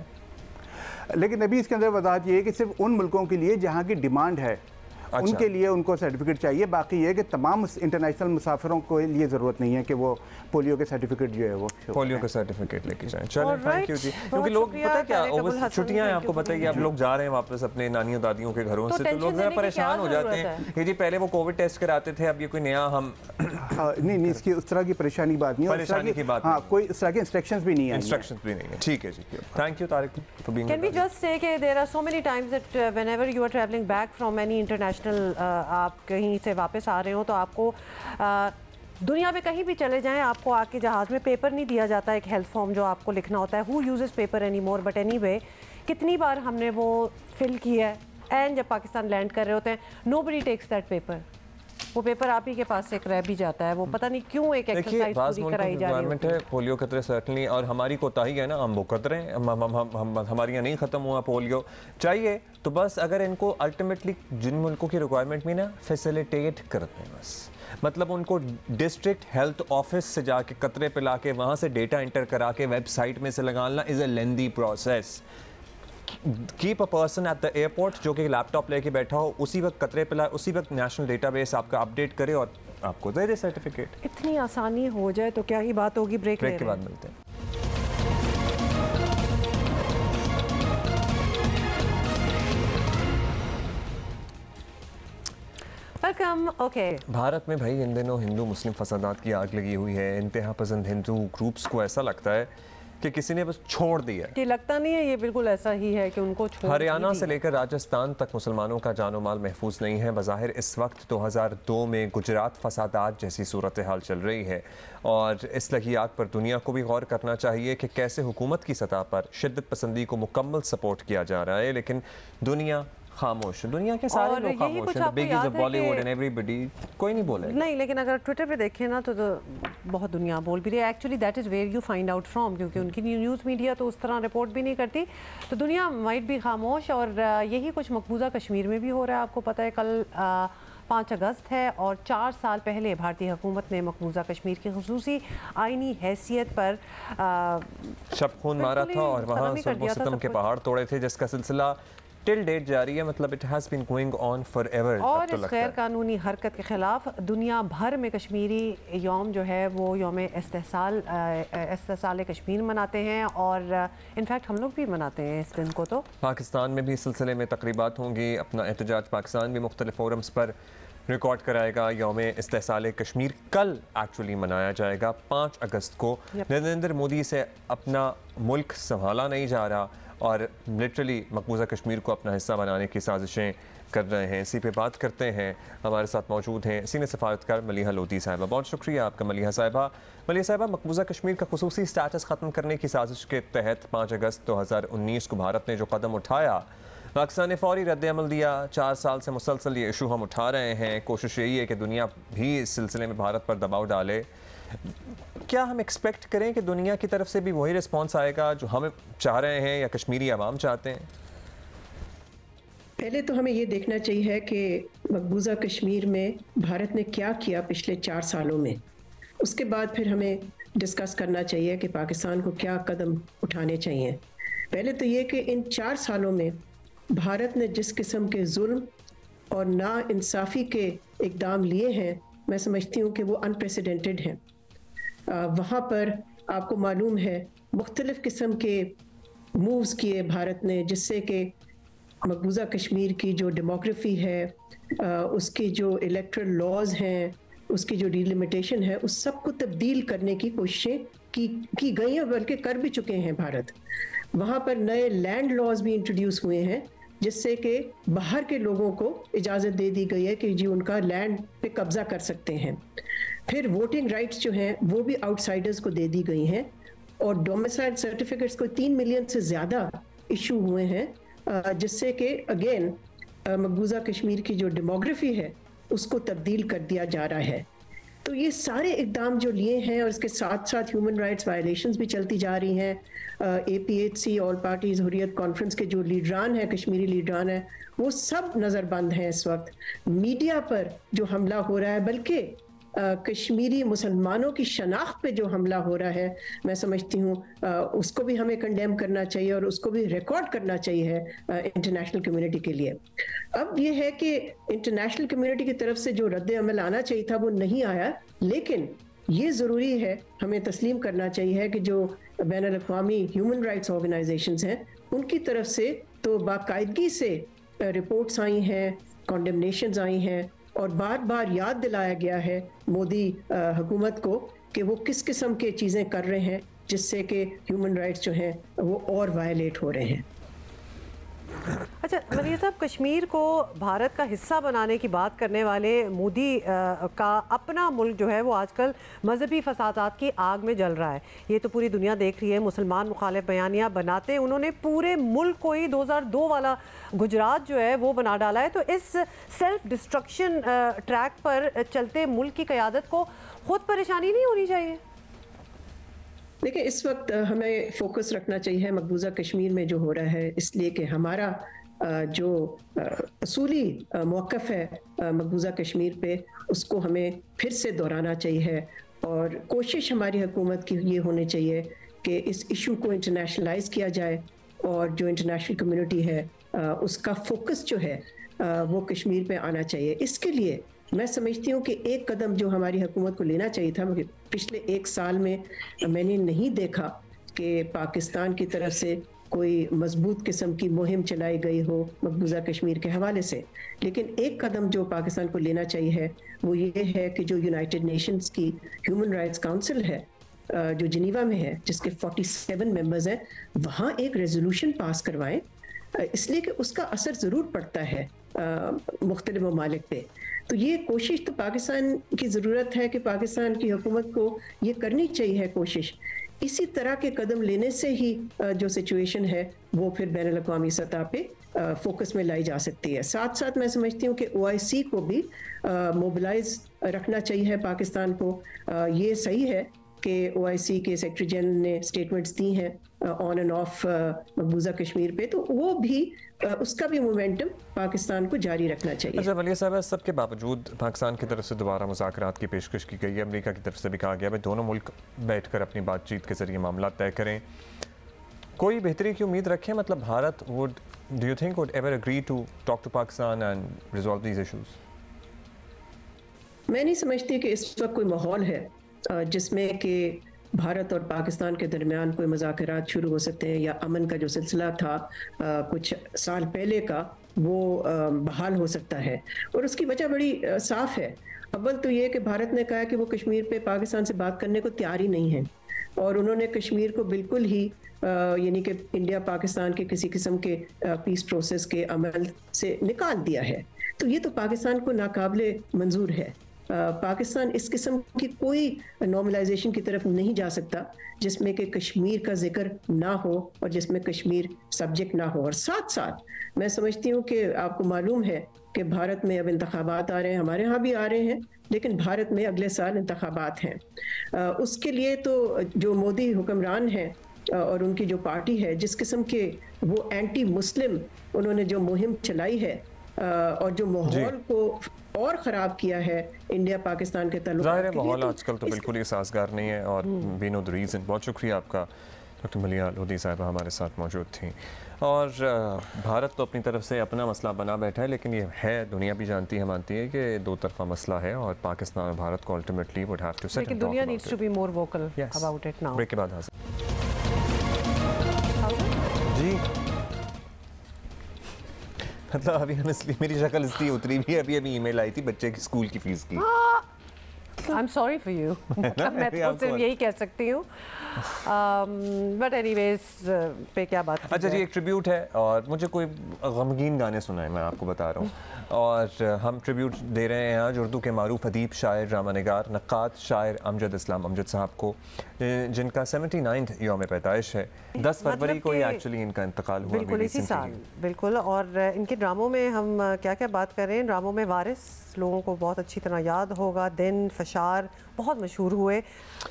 लेकिन अभी इसके अंदर वजाहत ये है कि सिर्फ उन मुल्कों के लिए जहाँ की डिमांड है, अच्छा, उनके लिए उनको सर्टिफिकेट चाहिए। बाकी ये कि तमाम इंटरनेशनल मुसाफिरों को लिए ज़रूरत नहीं है कि वो पोलियो के सर्टिफिकेट जो है वो पोलियो का सर्टिफिकेट लेके जाएं। चलो थैंक यू जी। क्योंकि लोग पता है क्या, ओवर छुट्टियां हैं, आपको पता है कि आप लोग जा रहे हैं वापस अपने नानियों दादियों के घरों से, तो लोग ज़रा परेशान हो जाते हैं कि जी पहले वो कोविड टेस्ट कराते थे, अब ये कोई नया हम नहीं इसकी उस तरह की परेशानी बात नहीं है, परेशानी की बात, हाँ कोई इस तरह के इंस्ट्रक्शंस भी नहीं है, इंस्ट्रक्शंस भी नहीं है। ठीक है जी, thank you Tariq for being. Can we just say कि there are so many times that whenever you are travelling back from any international, आप कहीं से वापस आ रहे हो तो आपको दुनिया में कहीं भी चले जाएं, आपको आके जहाज़ में पेपर नहीं दिया जाता, एक हेल्थ फॉर्म जो आपको लिखना होता है। Who uses paper any more, but anyway कितनी बार हमने वो फिल किया है, एंड जब पाकिस्तान लैंड कर रहे होते हैं नोबडी टेक्स दैट पेपर, वो पेपर आप ही के पास से रह भी जाता है, वो पता नहीं क्यों एक एक्सरसाइज पूरी कराई जा रही है। पोलियो खतरे सर्टनली, और हमारी कोताही है ना, हम वो खतरे हमारे यहाँ नहीं ख़त्म हुआ पोलियो, चाहिए तो बस अगर इनको अल्टीमेटली जिन मुल्कों की रिक्वायरमेंट में ना फैसिलिटेट करते हैं, बस मतलब उनको डिस्ट्रिक्ट हेल्थ ऑफिस से जाके कतरे पे ला के वहाँ से डेटा इंटर करा के वेबसाइट में से लगाना is a lengthy process. Keep a person at the airport जो कि लैपटॉप लेके बैठा हो, उसी वक्त कतरे पे लाए, उसी वक्त नेशनल डेटाबेस आपका अपडेट करे और आपको दे दे सर्टिफिकेट। इतनी आसानी हो जाए तो क्या ही बात होगी। ब्रेक के बाद मिलते हैं। वेलकम। ओके, भारत में भाई इन दिनों हिंदू मुस्लिम फसादात की आग लगी हुई है। इंतहा पसंद हिंदू ग्रुप्स को ऐसा लगता है कि किसी ने बस छोड़ दिया। कि लगता नहीं है, ये बिल्कुल ऐसा ही है कि उनको छोड़ हरियाणा से लेकर राजस्थान तक मुसलमानों का जानो माल महफूज नहीं है। बज़ाहिर इस वक्त 2002 में गुजरात फसादात जैसी सूरत हाल चल रही है और इस लगी आग पर दुनिया को भी गौर करना चाहिए कि कैसे हुकूमत की सतह पर शिद्दत पसंदी को मुकम्मल सपोर्ट किया जा रहा है, लेकिन दुनिया खामोश। दुनिया के सारे लोग खामोश हैं। बिगीज ऑफ बॉलीवुड एंड एवरीबॉडी, कोई नहीं बोलेगा। नहीं, लेकिन अगर ट्विटर पे देखें ना तो बहुत दुनिया बोल भी रही है। Actually that is where you find out from, क्योंकि उनकी न्यूज़ मीडिया तो उस तरह रिपोर्ट भी नहीं करती, तो दुनिया माइट भी खामोश। और यही कुछ मकबूजा कश्मीर में भी हो रहा है। आपको पता है कल 5 अगस्त है और 4 साल पहले भारतीय हुकूमत ने मकबूजा कश्मीर की खुसूसी आइनी हैसियत पर शब खून मारा था और वहाँ सितम के पहाड़ तोड़े थे, जिसका सिलसिला टिल डेट जारी है। मतलब it has been going on forever. और इस गैर कानूनी हरकत के खिलाफ दुनिया भर में कश्मीरी यौम जो है वो यौम इस्तेसाल कश्मीर मनाते हैं और इनफैक्ट हम लोग भी मनाते हैं इस दिन को। तो पाकिस्तान में भी इस सिलसिले में तकरीबात होंगी। अपना एहतजाज पाकिस्तान भी मुख्तलिफ फोरम्स पर रिकॉर्ड कराएगा। यौम इस्तेसाल कश्मीर कल एक्चुअली मनाया जाएगा 5 अगस्त को। नरेंद्र मोदी से अपना मुल्क संभाला नहीं जा रहा और लिटरली मकबूजा कश्मीर को अपना हिस्सा बनाने की साजिशें कर रहे हैं। इसी पे बात करते हैं। हमारे साथ मौजूद हैं सीनियर सफारतकार मलिहा लोधी साहिबा। बहुत शुक्रिया आपका मलिहा साहिबा। मलिहा साहिबा, मकबूजा कश्मीर का खुसूसी स्टेटस ख़त्म करने की साजिश के तहत 5 अगस्त 2019 को भारत ने जो कदम उठाया, पाकिस्तान ने फौरी रद्द-ए-अमल दिया। 4 साल से मुसलसल ये इशू हम उठा रहे हैं। कोशिश यही है कि दुनिया भी इस सिलसिले में भारत पर दबाव डाले। क्या हम एक्सपेक्ट करें कि दुनिया की तरफ से भी वही रिस्पॉन्स आएगा जो हम चाह रहे हैं या कश्मीरी आवाम चाहते हैं? पहले तो हमें ये देखना चाहिए कि मकबूजा कश्मीर में भारत ने क्या किया पिछले 4 सालों में। उसके बाद फिर हमें डिस्कस करना चाहिए कि पाकिस्तान को क्या कदम उठाने चाहिए। पहले तो ये कि इन 4 सालों में भारत ने जिस किस्म के जुल्म और नाइंसाफ़ी के इक़दाम लिए हैं, मैं समझती हूँ कि वो अनप्रेसिडेंटेड हैं। वहाँ पर आपको मालूम है मुख्तलिफ़ किस्म के मूव्स किए भारत ने, जिससे कि मकबूजा कश्मीर की जो डेमोग्राफी है, उसकी जो इलेक्टरल लॉज हैं, उसकी जो डिलिमिटेशन है, उस सब को तब्दील करने की कोशिशें की गई हैं, बल्कि कर भी चुके हैं भारत। वहाँ पर नए लैंड लॉज भी इंट्रोड्यूस हुए हैं, जिससे कि बाहर के लोगों को इजाज़त दे दी गई है कि जी उनका लैंड पे कब्ज़ा कर सकते हैं। फिर वोटिंग राइट्स जो हैं वो भी आउटसाइडर्स को दे दी गई हैं और डोमिसाइल सर्टिफिकेट्स को 3 मिलियन से ज़्यादा इशू हुए हैं, जिससे कि अगेन मकबूजा कश्मीर की जो डेमोग्राफी है उसको तब्दील कर दिया जा रहा है। तो ये सारे इकदाम जो लिए हैं और इसके साथ साथ ह्यूमन राइट्स वायलेशंस भी चलती जा रही हैं। APHC all parties Hurriyat conference के जो लीडरान हैं, कश्मीरी लीडरान हैं, वो सब नज़रबंद हैं इस वक्त। मीडिया पर जो हमला हो रहा है, बल्कि कश्मीरी मुसलमानों की शनाख्त पे जो हमला हो रहा है, मैं समझती हूँ उसको भी हमें कंडेम करना चाहिए और उसको भी रिकॉर्ड करना चाहिए इंटरनेशनल कम्युनिटी के लिए। अब ये है कि इंटरनेशनल कम्युनिटी की तरफ से जो रद्द-ए-अमल आना चाहिए था वो नहीं आया, लेकिन ये ज़रूरी है, हमें तस्लीम करना चाहिए कि जो बैनुल-अक़वामी ह्यूमन राइट्स ऑर्गेनाइजेशंस हैं उनकी तरफ से तो बाकायदगी से रिपोर्ट्स आई हैं, कॉन्डेमनेशंस आई हैं और बार बार याद दिलाया गया है मोदी हुकूमत को कि वो किस किस्म के चीज़ें कर रहे हैं जिससे कि ह्यूमन राइट्स जो हैं वो और वायलेट हो रहे हैं। अच्छा मलिहा साहब, कश्मीर को भारत का हिस्सा बनाने की बात करने वाले मोदी का अपना मुल्क जो है वो आजकल मजहबी फसादात की आग में जल रहा है। ये तो पूरी दुनिया देख रही है। मुसलमान मुखालिफ बयानियाँ बनाते उन्होंने पूरे मुल्क को ही 2002 वाला गुजरात जो है वो बना डाला है। तो इस सेल्फ डिस्ट्रक्शन ट्रैक पर चलते मुल्क की क़यादत को खुद परेशानी नहीं होनी चाहिए? देखिए, इस वक्त हमें फोकस रखना चाहिए मकबूजा कश्मीर में जो हो रहा है, इसलिए कि हमारा जो असूली मौक़िफ़ है मकबूजा कश्मीर पे, उसको हमें फिर से दोहराना चाहिए और कोशिश हमारी हुकूमत की ये होनी चाहिए कि इस इशू को इंटरनेशनलाइज किया जाए और जो इंटरनेशनल कम्युनिटी है उसका फोकस जो है वो कश्मीर पे आना चाहिए। इसके लिए मैं समझती हूँ कि एक कदम जो हमारी हुकूमत को लेना चाहिए था, पिछले 1 साल में मैंने नहीं देखा कि पाकिस्तान की तरफ से कोई मजबूत किस्म की मुहिम चलाई गई हो मकबूजा कश्मीर के हवाले से। लेकिन एक कदम जो पाकिस्तान को लेना चाहिए है वो ये है कि जो यूनाइटेड नेशंस की ह्यूमन राइट्स काउंसिल है जो जिनीवा में है, जिसके 47 मेंबर्स हैं, वहाँ एक रेजोल्यूशन पास करवाएं, इसलिए कि उसका असर ज़रूर पड़ता है मुख्तलिफ ममालिक पे। तो ये कोशिश तो पाकिस्तान की ज़रूरत है कि पाकिस्तान की हुकूमत को ये करनी चाहिए कोशिश। इसी तरह के कदम लेने से ही जो सिचुएशन है वो फिर बैनुल अक़वामी सतह पे फोकस में लाई जा सकती है। साथ साथ मैं समझती हूँ कि OIC को भी मोबिलाइज रखना चाहिए पाकिस्तान को। ये सही है कि OIC के सेक्रेटरी जनरल ने स्टेटमेंट्स दी हैं ऑन एंड ऑफ मकबूजा कश्मीर पे, तो वो भी उसका भी मोमेंटम पाकिस्तान को जारी रखना चाहिए। अच्छा वलिया साहब, सब के बावजूद पाकिस्तान की तरफ से दोबारा मुज़ाकरात की पेशकश की गई है, अमेरिका की तरफ से भी कहा गया है दोनों मुल्क बैठकर अपनी बातचीत के जरिए मामला तय करें। कोई बेहतरी की उम्मीद रखें? मतलब Bharat would, do you think, would ever agree to talk to Pakistan and resolve these issues? मैं नहीं समझती कि इस वक्त कोई माहौल है जिसमें कि भारत और पाकिस्तान के दरमियान कोई मुज़ाकरात शुरू हो सकते हैं या अमन का जो सिलसिला था कुछ साल पहले का वो बहाल हो सकता है। और उसकी वजह बड़ी साफ है। अव्वल तो ये कि भारत ने कहा कि वो कश्मीर पे पाकिस्तान से बात करने को तैयार ही नहीं है, और उन्होंने कश्मीर को बिल्कुल ही यानी कि इंडिया पाकिस्तान के किसी किस्म के पीस प्रोसेस के अमल से निकाल दिया है। तो ये तो पाकिस्तान को नाकाबिले मंजूर है। पाकिस्तान इस किस्म की कोई नॉर्मलाइजेशन की तरफ नहीं जा सकता जिसमें कि कश्मीर का जिक्र ना हो और जिसमें कश्मीर सब्जेक्ट ना हो। और साथ साथ मैं समझती हूँ कि आपको मालूम है कि भारत में अब इंतखाबात आ रहे हैं, हमारे यहाँ भी आ रहे हैं, लेकिन भारत में अगले साल इंतखाबात हैं। उसके लिए तो जो मोदी हुक्मरान हैं और उनकी जो पार्टी है, जिस किस्म के वो एंटी मुस्लिम उन्होंने जो मुहिम चलाई है और जो माहौल को और ख़राब किया है इंडिया पाकिस्तान के ताल्लुकात ज़ाहिर है माहौल आजकल तो बिल्कुल ही साजगार नहीं है और वी नो द रीज़न। बहुत शुक्रिया आपका डॉक्टर मलिहा लोधी साहिबा हमारे साथ मौजूद थी। और भारत तो अपनी तरफ से अपना मसला बना बैठा है, लेकिन ये है, दुनिया भी जानती है, मानती है कि दो तरफा मसला है और पाकिस्तान और भारत को ultimately would have to set लेकिन दुनिया needs to be more vocal about it now. Break के बाद हाजिर जी। मतलब अभी honestly मेरी शक्ल इसलिए उतरी भी, अभी ईमेल आई थी बच्चे की स्कूल की फीस की। I'm sorry for you। मतलब मैं तो सिर्फ यही कह सकती हूँ। बट एनीवेज पे क्या बात। अच्छा जी, एक ट्रिब्यूट है और मुझे कोई गमगीन गाने सुनाए, मैं आपको बता रहा हूँ। और हम ट्रिब्यूट दे रहे हैं आज उर्दू के मारूफ अदीब, शायर, ड्रामा निगार, नक्काद, शायर अमजद इस्लाम अमजद साहब को, जिनका 79 यौम पैदाइश है। 10 फरवरी को ही एक्चुअली इनका इंतकाल हुआ, बिल्कुल इसी साल। बिल्कुल। और इनके ड्रामों में हम क्या क्या बात कर रहे हैं, ड्रामों में वारिस लोगों को बहुत अच्छी तरह याद होगा, दिन, फशार बहुत मशहूर हुए।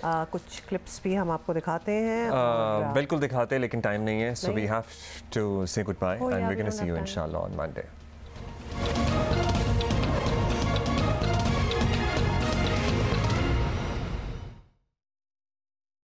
कुछ क्लिप्स भी हम आपको दिखाते हैं। बिल्कुल दिखाते हैं, लेकिन टाइम नहीं है, so we have to say goodbye and we are gonna see you इंशाल्लाह ऑन मंडे।